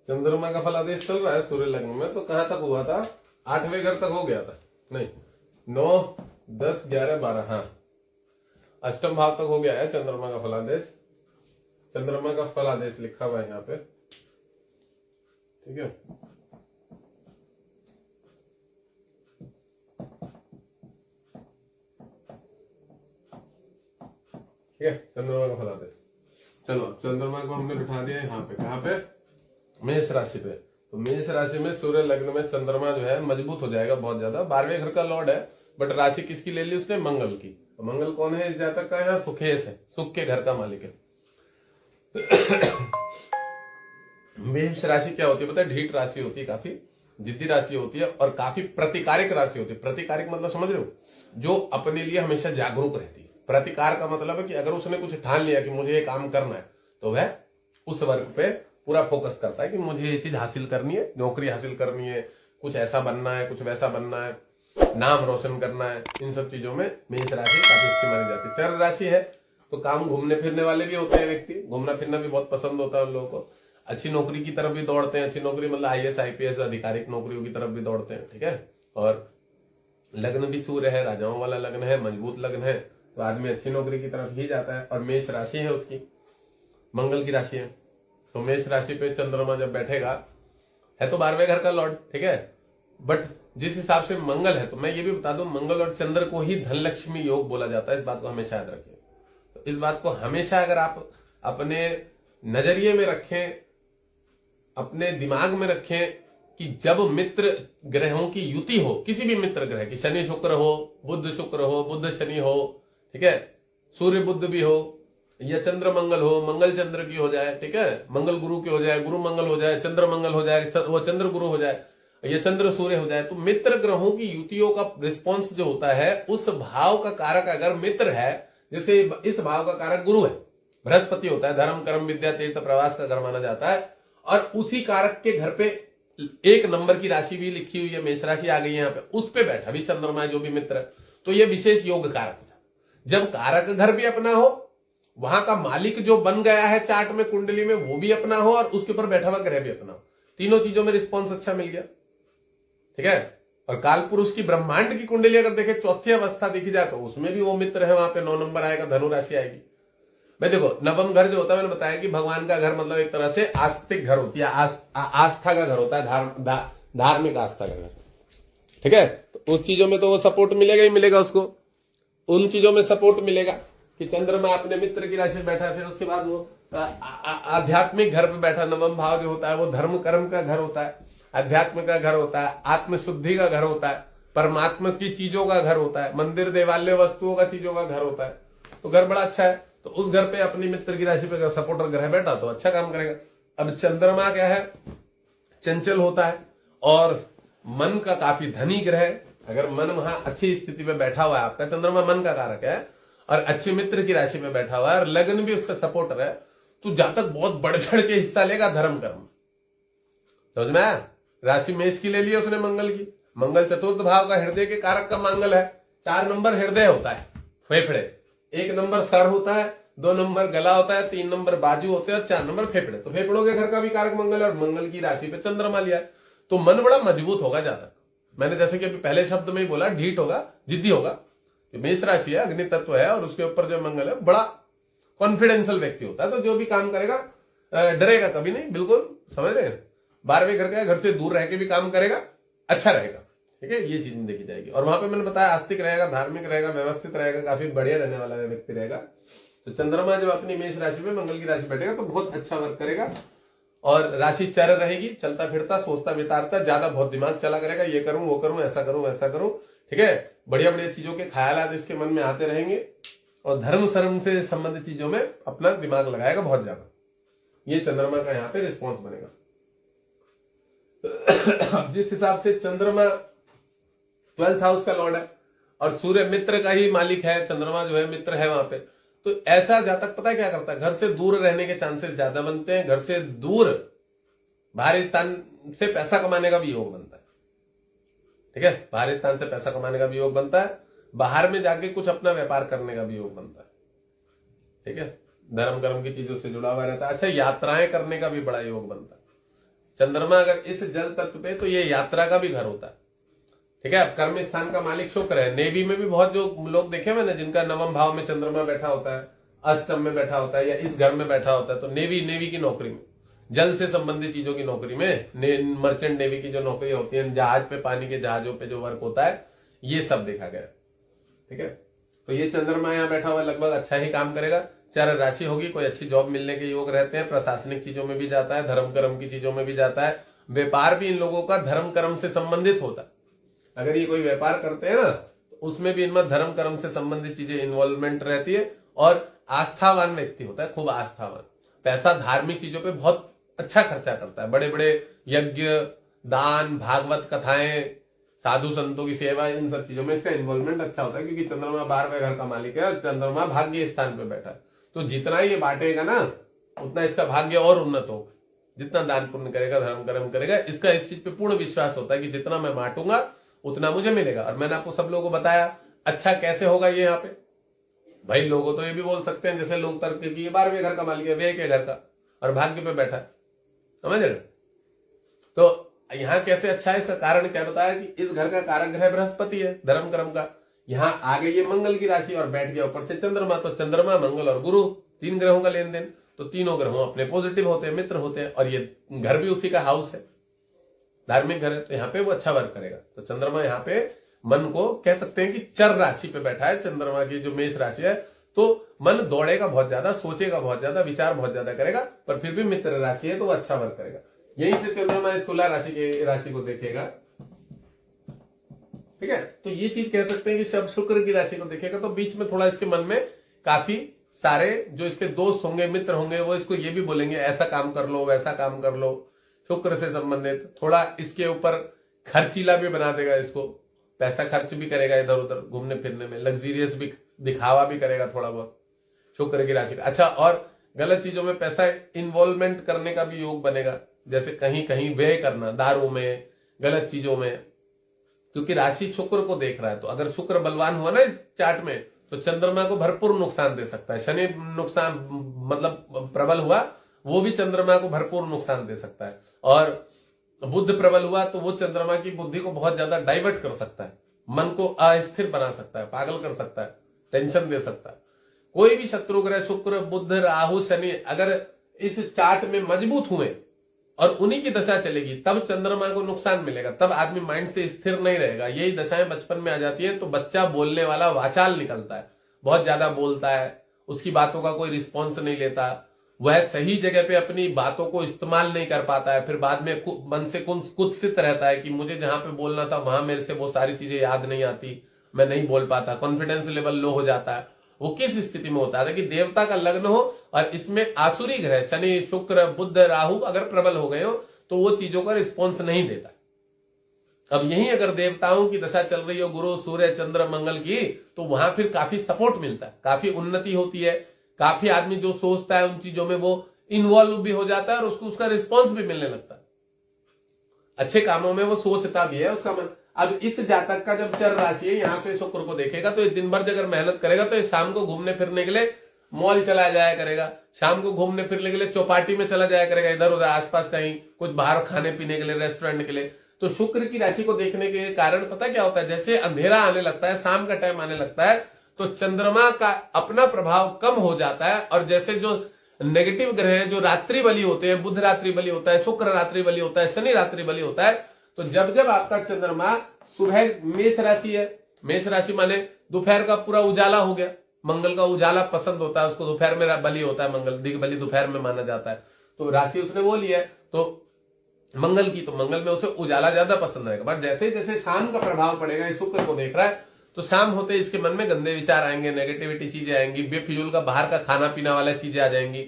चंद्रमा का फलादेश चल रहा है सूर्य लग्न में, तो कहां तक हुआ था? 8वें घर तक हो गया था, नहीं 9 10 11 12, हाँ अष्टम भाव तक हो गया है चंद्रमा का फलादेश। चंद्रमा का फलादेश लिखा हुआ है यहाँ पे, ठीक है। ठीक है, चंद्रमा का फलादेश। चलो चंद्रमा को हमने बिठा दिया यहाँ पे, कहाँ पे? मेष राशि पे। तो मेष राशि में सूर्य लग्न में चंद्रमा जो है मजबूत हो जाएगा बहुत ज्यादा। 12वें घर का लॉर्ड है, बट राशि किसकी ले ली उसने? मंगल की। तो मंगल कौन है इस जातक का? यहाँ सुखेश है, सुख के घर का मालिक है। मेष राशि क्या होती है पता है? ढीठ राशि होती है, काफी जिद्दी राशि होती है और काफी प्रतिकारिक राशि होती है। प्रतिकारिक मतलब समझ रहे हो? जो अपने लिए हमेशा जागरूक रहती है। प्रतिकार का मतलब है कि अगर उसने कुछ ठान लिया कि मुझे ये काम करना है, तो वह उस वर्क पे पूरा फोकस करता है कि मुझे ये चीज हासिल करनी है, नौकरी हासिल करनी है, कुछ ऐसा बनना है, कुछ वैसा बनना है, नाम रोशन करना है। इन सब चीजों में मेष राशि काफी अच्छी मानी जाती है। चर राशि है तो काम घूमने फिरने वाले भी होते हैं व्यक्ति, घूमना फिरना भी बहुत पसंद होता है उन लोगों को। अच्छी नौकरी की तरफ भी दौड़ते हैं, अच्छी नौकरी मतलब IAS IPS आधिकारिक नौकरियों की तरफ भी दौड़ते हैं, ठीक है। और लग्न भी सूर्य है, राजाओं वाला लग्न है, मजबूत लग्न है, तो आदमी अच्छी नौकरी की तरफ ही जाता है। और मेष राशि है उसकी, मंगल की राशि है। तो मेष राशि पे चंद्रमा जब बैठेगा, है तो 12वें घर का लॉर्ड, ठीक है, बट जिस हिसाब से मंगल है, तो मैं ये भी बता दूं मंगल और चंद्र को ही धन लक्ष्मी योग बोला जाता है। इस बात को हमेशा याद रखिए। तो इस बात को हमेशा अगर आप अपने नजरिए में रखें, अपने दिमाग में रखें कि जब मित्र ग्रहों की युति हो, किसी भी मित्र ग्रह की, शनि शुक्र हो, बुध शुक्र हो, बुध शनि हो, ठीक है, सूर्य बुध भी हो, या चंद्र मंगल हो, मंगल चंद्र की हो जाए, ठीक है, मंगल गुरु की हो जाए, गुरु मंगल हो जाए, चंद्र मंगल हो जाए, वो चंद्र गुरु हो जाए, या चंद्र सूर्य हो जाए, तो मित्र ग्रहों की युतियों का रिस्पॉन्स जो होता है, उस भाव का कारक अगर मित्र है, जैसे इस भाव का कारक गुरु है, बृहस्पति होता है, धर्म कर्म विद्या तीर्थ प्रवास का घर माना जाता है। और उसी कारक के घर पे 1 नंबर की राशि भी लिखी हुई है, मेष राशि आ गई है यहाँ पे, उस पे बैठा भी चंद्रमा है जो भी मित्र है, तो ये विशेष योग कारक है। जब कारक घर भी अपना हो, वहां का मालिक जो बन गया है चार्ट में, कुंडली में, वो भी अपना हो, और उसके ऊपर बैठा हुआ ग्रह भी अपना हो, तीनों चीजों में रिस्पॉन्स अच्छा मिल गया, ठीक है। और काल पुरुष की ब्रह्मांड की कुंडली अगर देखे, चौथी अवस्था देखी जाए तो उसमें भी वो मित्र है, वहां पे 9 नंबर आएगा, धनु राशि आएगी। भाई देखो, नवम घर जो होता है, मैंने बताया कि भगवान का घर मतलब एक तरह से आस्तिक घर होती है, आस्था का घर होता है, धार्मिक आस्था का घर, ठीक है। तो उस चीजों में तो वो सपोर्ट मिलेगा ही मिलेगा उसको, उन चीजों में सपोर्ट मिलेगा कि चंद्रमा अपने मित्र की राशि में बैठा है। फिर उसके बाद वो आध्यात्मिक घर पे बैठा, नवम भाव जो होता है वो धर्म कर्म का घर होता है, अध्यात्म का घर होता है, आत्मशुद्धि का घर होता है, परमात्मा की चीजों का घर होता है, मंदिर देवालय वस्तुओं का चीजों का घर होता है। तो घर बड़ा अच्छा है, तो उस घर पे अपनी मित्र की राशि पे सपोर्टर ग्रह बैठा तो अच्छा काम करेगा। अब चंद्रमा क्या है? चंचल होता है और मन का काफी धनी ग्रह है। अगर मन वहां अच्छी स्थिति में बैठा हुआ है, आपका चंद्रमा मन का कारक है और अच्छे मित्र की राशि में बैठा हुआ है और लग्न भी उसका सपोर्टर है, तो जातक बहुत बढ़ चढ़ के हिस्सा लेगा धर्म कर्म। समझ में आया? राशि मेष की ले ली उसने मंगल की, मंगल चतुर्थ भाव का हृदय के कारक का मंगल है। 4 नंबर हृदय होता है, फेफड़े, 1 नंबर सर होता है, 2 नंबर गला होता है, 3 नंबर बाजू होते हैं और 4 नंबर फेफड़े। तो फेफड़ों के घर का भी कारक मंगल है और मंगल की राशि पे चंद्रमा लिया है, तो मन बड़ा मजबूत होगा जातक। मैंने जैसे कि अभी पहले शब्द में ही बोला, ढीठ होगा, जिद्दी होगा। मेष राशि है, अग्नि तत्व है और उसके ऊपर जो मंगल है, बड़ा कॉन्फिडेंशियल व्यक्ति होता है, तो जो भी काम करेगा डरेगा कभी नहीं, बिल्कुल समझ रहे हैं। 12वें घर का, घर से दूर रह के भी काम करेगा, अच्छा रहेगा, ठीक है, ये चीज देखी जाएगी। और वहां पे मैंने बताया आस्तिक रहेगा, धार्मिक रहेगा, व्यवस्थित रहेगा, काफी बढ़िया रहने वाला व्यक्ति रहेगा। तो चंद्रमा जब अपनी मेष राशि में मंगल की राशि बैठेगा तो बहुत अच्छा वर्क करेगा। और राशि चर रहेगी, चलता फिरता, सोचता विचारता, ज्यादा बहुत दिमाग चला करेगा, ये करूं वो करूं, ऐसा करूं वैसा करूं, ठीक है, बढ़िया बढ़िया चीजों के ख्यालात इसके मन में आते रहेंगे और धर्म शर्म से संबंधित चीजों में अपना दिमाग लगाएगा बहुत ज्यादा। ये चंद्रमा का यहाँ पे रिस्पॉन्स बनेगा। जिस हिसाब से चंद्रमा 12th हाउस का लॉर्ड है और सूर्य मित्र का ही मालिक है, चंद्रमा जो है मित्र है वहां पे, तो ऐसा जातक पता है क्या करता है? घर से दूर रहने के चांसेस ज्यादा बनते हैं, घर से दूर बाहरी स्थान से पैसा कमाने का भी योग बनता है, ठीक है, बाहरी स्थान से पैसा कमाने का भी योग बनता है, बाहर में जाके कुछ अपना व्यापार करने का भी योग बनता है, ठीक है, धर्म कर्म की चीजों से जुड़ा हुआ रहता है। अच्छा, यात्राएं करने का भी बड़ा योग बनता है। चंद्रमा अगर इस जल तत्व पे, तो ये यात्रा का भी घर होता है। ठीक है। अब कर्म स्थान का मालिक शुक्र है। नेवी में भी बहुत जो लोग देखे मैंने जिनका नवम भाव में चंद्रमा बैठा होता है, अष्टम में बैठा होता है, या इस घर में बैठा होता है, तो नेवी की नौकरी में, जल से संबंधित चीजों की नौकरी में, मर्चेंट नेवी की जो नौकरी होती है, जहाज पे, पानी के जहाजों पे जो वर्क होता है, ये सब देखा गया। ठीक है। तो ये चंद्रमा यहाँ बैठा हुआ लगभग अच्छा ही काम करेगा। चर राशि होगी, कोई अच्छी जॉब मिलने के योग रहते हैं, प्रशासनिक चीजों में भी जाता है, धर्म कर्म की चीजों में भी जाता है, व्यापार भी इन लोगों का धर्म कर्म से संबंधित होता है। अगर ये कोई व्यापार करते हैं ना, तो उसमें भी इनमें धर्म कर्म से संबंधित चीजें इन्वॉल्वमेंट रहती है, और आस्थावान व्यक्ति होता है, खूब आस्थावान। पैसा धार्मिक चीजों पे बहुत अच्छा खर्चा करता है, बड़े बड़े यज्ञ, दान, भागवत कथाएं, साधु संतों की सेवा, इन सब चीजों में इसका इन्वॉल्वमेंट अच्छा होता है, क्योंकि चंद्रमा 12वें घर का मालिक है और चंद्रमा भाग्य स्थान पे बैठा है। तो जितना ये बांटेगा ना, उतना इसका भाग्य और उन्नत होगा। जितना दान पुण्य करेगा, धर्म कर्म करेगा, इसका इस चीज पे पूर्ण विश्वास होता है कि जितना मैं बांटूंगा उतना मुझे मिलेगा। और मैंने आपको सब लोगों को बताया अच्छा कैसे होगा ये यहाँ पे। भाई लोगों तो ये भी बोल सकते हैं, जैसे लोग तर्क की 12वें घर का मालिक है, वे के घर का, और भाग्य पे बैठा है, समझ रहे। तो यहाँ कैसे अच्छा है, इसका कारण क्या बताया कि इस घर का कारक ग्रह बृहस्पति है, धर्म कर्म का। यहाँ आगे ये मंगल की राशि और बैठ गया ऊपर से चंद्रमा, तो चंद्रमा, मंगल और गुरु, 3 ग्रहों का लेन देन। तो तीनों ग्रहों अपने पॉजिटिव होते हैं, मित्र होते हैं, और ये घर भी उसी का हाउस है, धार्मिक घर है, तो यहाँ पे वो अच्छा वर्क करेगा। तो चंद्रमा यहाँ पे मन को कह सकते हैं कि चर राशि पे बैठा है, चंद्रमा की जो मेष राशि है, तो मन दौड़ेगा बहुत ज्यादा, सोचेगा बहुत ज्यादा, विचार बहुत ज्यादा करेगा, पर फिर भी मित्र राशि है तो वो अच्छा वर्क करेगा। यहीं से चंद्रमा इस तुला राशि को देखेगा। ठीक है। तो ये चीज कह सकते हैं कि शब शुक्र की राशि को देखेगा, तो बीच में थोड़ा इसके मन में काफी सारे जो इसके दोस्त होंगे, मित्र होंगे, वो इसको ये भी बोलेंगे ऐसा काम कर लो, वैसा काम कर लो, शुक्र से संबंधित। थोड़ा इसके ऊपर खर्चीला भी बना देगा इसको, पैसा खर्च भी करेगा इधर उधर घूमने फिरने में, लग्जरियस भी, दिखावा भी करेगा थोड़ा बहुत, शुक्र की राशि का। अच्छा, और गलत चीजों में पैसा इन्वॉल्वमेंट करने का भी योग बनेगा, जैसे कहीं कहीं व्यय करना, दारू में, गलत चीजों में, क्योंकि राशि शुक्र को देख रहा है। तो अगर शुक्र बलवान हुआ ना इस चार्ट में, तो चंद्रमा को भरपूर नुकसान दे सकता है। शनि नुकसान मतलब प्रबल हुआ, वो भी चंद्रमा को भरपूर नुकसान दे सकता है। और बुध प्रबल हुआ तो वो चंद्रमा की बुद्धि को बहुत ज्यादा डाइवर्ट कर सकता है, मन को अस्थिर बना सकता है, पागल कर सकता है, टेंशन दे सकता है। कोई भी शत्रु ग्रह शुक्र, बुध, राहु, शनि अगर इस चार्ट में मजबूत हुए और उन्हीं की दशा चलेगी, तब चंद्रमा को नुकसान मिलेगा, तब आदमी माइंड से स्थिर नहीं रहेगा। यही दशाएं बचपन में आ जाती है, तो बच्चा बोलने वाला वाचाल निकलता है, बहुत ज्यादा बोलता है, उसकी बातों का कोई रिस्पॉन्स नहीं लेता, वह सही जगह पे अपनी बातों को इस्तेमाल नहीं कर पाता है, फिर बाद में मन से कुत्सित रहता है कि मुझे जहां पे बोलना था वहां मेरे से वो सारी चीजें याद नहीं आती, मैं नहीं बोल पाता, कॉन्फिडेंस लेवल लो हो जाता है। वो किस स्थिति में होता है कि देवता का लग्न हो और इसमें आसुरी ग्रह शनि, शुक्र, बुध, राहु अगर प्रबल हो गए हो, तो वो चीजों का रिस्पॉन्स नहीं देता। अब यही अगर देवताओं की दशा चल रही हो, गुरु, सूर्य, चंद्र, मंगल की, तो वहां फिर काफी सपोर्ट मिलता है, काफी उन्नति होती है, काफी आदमी जो सोचता है उन चीजों में वो इन्वॉल्व भी हो जाता है और उसको उसका रिस्पॉन्स भी मिलने लगता है, अच्छे कामों में वो सोचता भी है उसका मन। अब इस जातक का जब चर राशि है, यहां से शुक्र को देखेगा, तो दिन भर अगर मेहनत करेगा तो शाम को घूमने फिरने के लिए मॉल चला जाया करेगा, शाम को घूमने फिरने के लिए चौपाटी में चला जाया करेगा, इधर उधर आसपास कहीं कुछ बाहर खाने पीने के लिए, रेस्टोरेंट के लिए। तो शुक्र की राशि को देखने के कारण पता क्या होता है, जैसे अंधेरा आने लगता है, शाम का टाइम आने लगता है, तो चंद्रमा का अपना प्रभाव कम हो जाता है, और जैसे जो नेगेटिव ग्रह जो रात्रि बली होते हैं, बुध रात्रि बली होता है, शुक्र रात्रि बली होता है, शनि रात्रि बली होता है, तो जब जब आपका चंद्रमा सुबह मेष राशि है, मेष राशि माने दोपहर का पूरा उजाला हो गया, मंगल का उजाला पसंद होता है उसको, दोपहर में बली होता है, मंगल दिग्बली दोपहर में माना जाता है, तो राशि उसने वो ली है तो मंगल की, तो मंगल में उसे उजाला ज्यादा पसंद रहेगा। बट जैसे जैसे शाम का प्रभाव पड़ेगा, इस शुक्र को देख रहा है, तो शाम होते इसके मन में गंदे विचार आएंगे, नेगेटिविटी चीजें आएंगी, बेफिजूल का बाहर का खाना पीना वाला चीजें आ जाएंगी,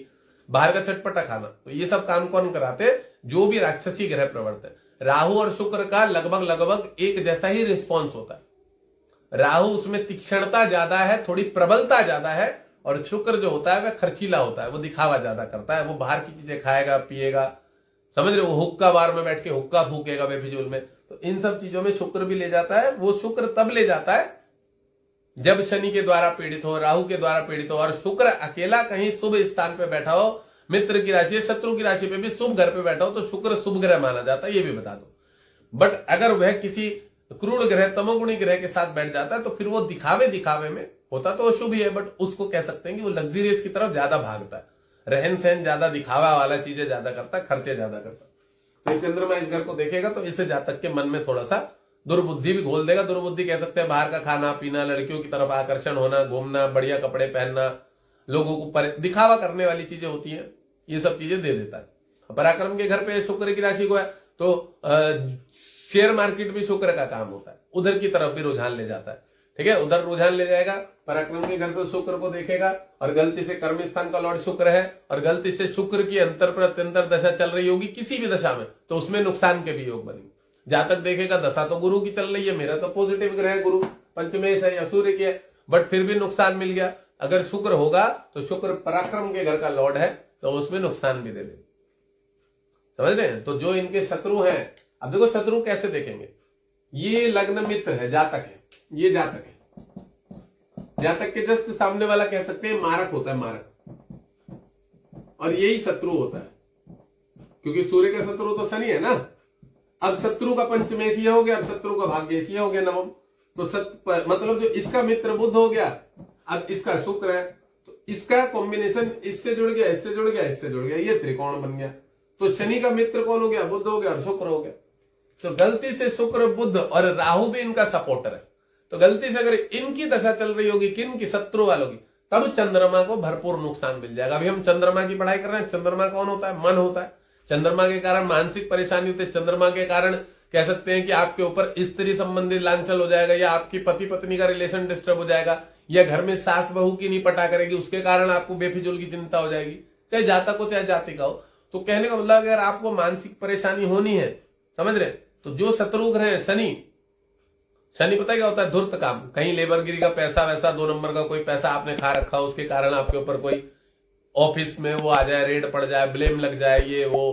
बाहर का चटपटा खाना। तो ये सब काम कौन कराते, जो भी राक्षसी ग्रह प्रवर्त है। राहु और शुक्र का लगभग एक जैसा ही रिस्पॉन्स होता है। राहु उसमें तीक्ष्णता ज्यादा है, थोड़ी प्रबलता ज्यादा है, और शुक्र जो होता है वह खर्चीला होता है, वो दिखावा ज्यादा करता है, वो बाहर की चीजें खाएगा पिएगा, समझ रहे हो, हुक्का बार में बैठ के हुक्का फूकेगा बेफिजूल में। तो इन सब चीजों में शुक्र भी ले जाता है। वो शुक्र तब ले जाता है जब शनि के द्वारा पीड़ित हो, राहु के द्वारा पीड़ित हो, और शुक्र अकेला कहीं शुभ स्थान पे बैठा हो, मित्र की राशि है, शत्रु की राशि पे भी शुभ घर पे बैठा हो तो शुक्र शुभ ग्रह माना जाता है, ये भी बता दो। बट अगर वह किसी क्रूर ग्रह, तमोगुणी ग्रह के साथ बैठ जाता है तो फिर वो दिखावे में होता तो अशुभ ही है, बट उसको कह सकते हैं कि वो लग्जरियस की तरफ ज्यादा भागता है, रहन सहन ज्यादा, दिखावा वाला चीजें ज्यादा करता है, खर्चे ज्यादा करता है। तो ये चंद्रमा इस घर को देखेगा तो इससे जातक के मन में थोड़ा सा दुर्बुद्धि भी घोल देगा। दुर्बुद्धि कह सकते हैं बाहर का खाना पीना, लड़कियों की तरफ आकर्षण होना, घूमना, बढ़िया कपड़े पहनना, लोगों को दिखावा करने वाली चीजें होती हैं, ये सब चीजें दे देता है। पराक्रम के घर पे शुक्र की राशि को है तो शेयर मार्केट भी शुक्र का काम होता है, उधर की तरफ भी रुझान ले जाता है, ठीक है, उधर रुझान ले जाएगा। पराक्रम के घर से शुक्र को देखेगा और गलती से कर्म स्थान का लॉर्ड शुक्र है और गलती से शुक्र की अंतर प्रत्यंतर दशा चल रही होगी किसी भी दशा में तो उसमें नुकसान के भी योग बनेंगे। जातक देखेगा दशा तो गुरु की चल रही है, मेरा तो पॉजिटिव ग्रह है, गुरु पंचमेश है या सूर्य की है, बट फिर भी नुकसान मिल गया। अगर शुक्र होगा तो शुक्र पराक्रम के घर का लॉर्ड है तो उसमें नुकसान भी दे दे, समझ रहे हैं। तो जो इनके शत्रु हैं, अब देखो शत्रु कैसे देखेंगे, ये लग्न मित्र है, जातक है, ये जातक है, जातक के जस्ट सामने वाला कह सकते हैं मारक होता है, मारक, और यही शत्रु होता है क्योंकि सूर्य का शत्रु तो शनि है ना। अब शत्रु का पंचमेशीय हो गया, अब शत्रु का भाग्येशीय हो गया नवम, तो मतलब जो इसका मित्र बुध हो गया, अब इसका शुक्र है तो इसका कॉम्बिनेशन इससे जुड़ गया, इससे जुड़ गया, इससे जुड़ गया, ये त्रिकोण बन गया। तो शनि का मित्र कौन हो गया, बुध हो गया और शुक्र हो गया। तो गलती से शुक्र, बुध और राहु भी इनका सपोर्टर है, तो गलती से अगर इनकी दशा चल रही होगी किन की, शत्रु वालों की, तब चंद्रमा को भरपूर नुकसान मिल जाएगा। अभी हम चंद्रमा की पढ़ाई कर रहे हैं। चंद्रमा कौन होता है, मन होता है। चंद्रमा के कारण मानसिक परेशानी होती है, चंद्रमा के कारण कह सकते हैं कि आपके ऊपर स्त्री संबंधी लांछन हो जाएगा, या आपकी पति पत्नी का रिलेशन डिस्टर्ब हो जाएगा, या घर में सास बहू की नहीं पटा करेगी, उसके कारण आपको बेफिजूल की चिंता हो जाएगी, चाहे जातक हो चाहे जातिका हो। तो कहने का मतलब अगर आपको मानसिक परेशानी होनी है, समझ रहे, तो जो शत्रु ग्रह है शनि, शनि पता क्या होता है, धूर्त काम, कहीं लेबरगिरी का पैसा वैसा 2 नंबर का कोई पैसा आपने खा रखा, उसके कारण आपके ऊपर कोई ऑफिस में वो आ जाए, रेड पड़ जाए, ब्लेम लग जाए, ये वो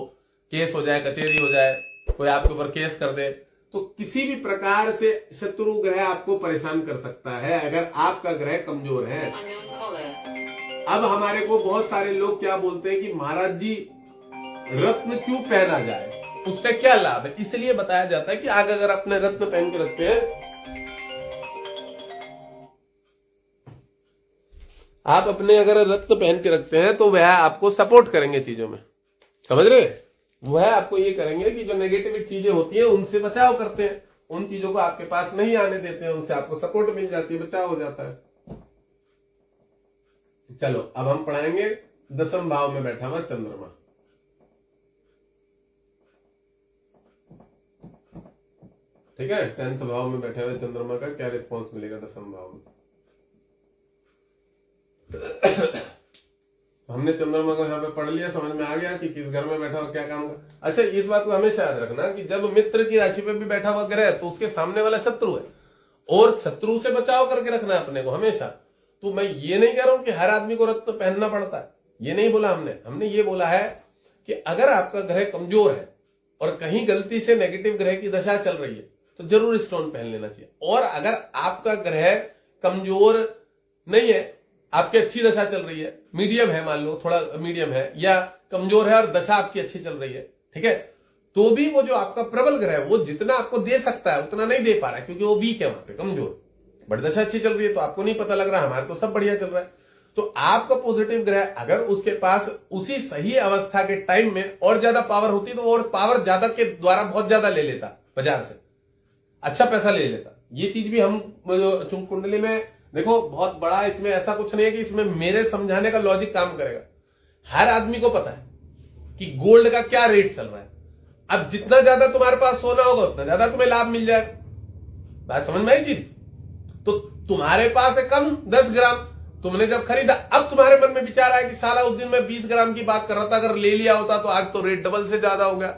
केस हो जाए, कचेरी हो जाए, कोई आपके ऊपर केस कर दे, तो किसी भी प्रकार से शत्रु ग्रह आपको परेशान कर सकता है अगर आपका ग्रह कमजोर है। अब हमारे को बहुत सारे लोग क्या बोलते हैं कि महाराज जी रत्न क्यों पहना जाए, उससे क्या लाभ है, इसलिए बताया जाता है कि आगे अगर अपने रत्न पहन के रखते हैं, आप अपने अगर रत्न पहन के रखते हैं तो वह आपको सपोर्ट करेंगे चीजों में, समझ रहे, वह आपको ये करेंगे कि जो नेगेटिव चीजें होती हैं उनसे बचाव करते हैं, उन चीजों को आपके पास नहीं आने देते हैं, उनसे आपको सपोर्ट मिल जाती है, बचाव हो जाता है। चलो अब हम पढ़ाएंगे 10वें भाव में बैठा हुआ चंद्रमा। ठीक है, 10th भाव में बैठे हुए चंद्रमा का क्या रिस्पॉन्स मिलेगा 10वें भाव में। हमने चंद्रमा को यहाँ पे पढ़ लिया, समझ में आ गया कि किस घर में बैठा हुआ क्या काम कर। अच्छा, इस बात को हमेशा याद रखना कि जब मित्र की राशि पे भी बैठा हुआ ग्रह तो उसके सामने वाला शत्रु है, और शत्रु से बचाव करके रखना है अपने को हमेशा। तो मैं ये नहीं कह रहा हूं कि हर आदमी को रत्न पहनना पड़ता है, ये नहीं बोला हमने ये बोला है कि अगर आपका ग्रह कमजोर है और कहीं गलती से नेगेटिव ग्रह की दशा चल रही है तो जरूर स्टोन पहन लेना चाहिए। और अगर आपका ग्रह कमजोर नहीं है, आपकी अच्छी दशा चल रही है, मीडियम है, मान लो थोड़ा मीडियम है या कमजोर है और दशा आपकी अच्छी चल रही है, ठीक है, तो भी वो जो आपका प्रबल ग्रह है वो जितना आपको दे सकता है उतना नहीं दे पा रहा है क्योंकि वो वीक है, वहां पे कमजोर। बट दशा अच्छी चल रही है तो आपको नहीं पता लग रहा, हमारे तो सब बढ़िया चल रहा है। तो आपका पॉजिटिव ग्रह अगर उसके पास उसी सही अवस्था के टाइम में और ज्यादा पावर होती तो और पावर ज्यादा के द्वारा बहुत ज्यादा ले लेता, बाजार से अच्छा पैसा ले लेता। ये चीज भी हम कुंडली में देखो बहुत बड़ा, इसमें ऐसा कुछ नहीं है कि इसमें मेरे समझाने का लॉजिक काम करेगा। हर आदमी को पता है कि गोल्ड का क्या रेट चल रहा है। अब जितना ज्यादा तुम्हारे पास सोना होगा उतना ज्यादा तुम्हें लाभ मिल जाएगा। बात समझ में आई चीज? तो तुम्हारे पास है कम 10 ग्राम, तुमने जब खरीदा, अब तुम्हारे मन में विचार आया कि साला उस दिन मैं 20 ग्राम की बात कर रहा था, अगर ले लिया होता तो आज तो रेट डबल से ज्यादा हो गया।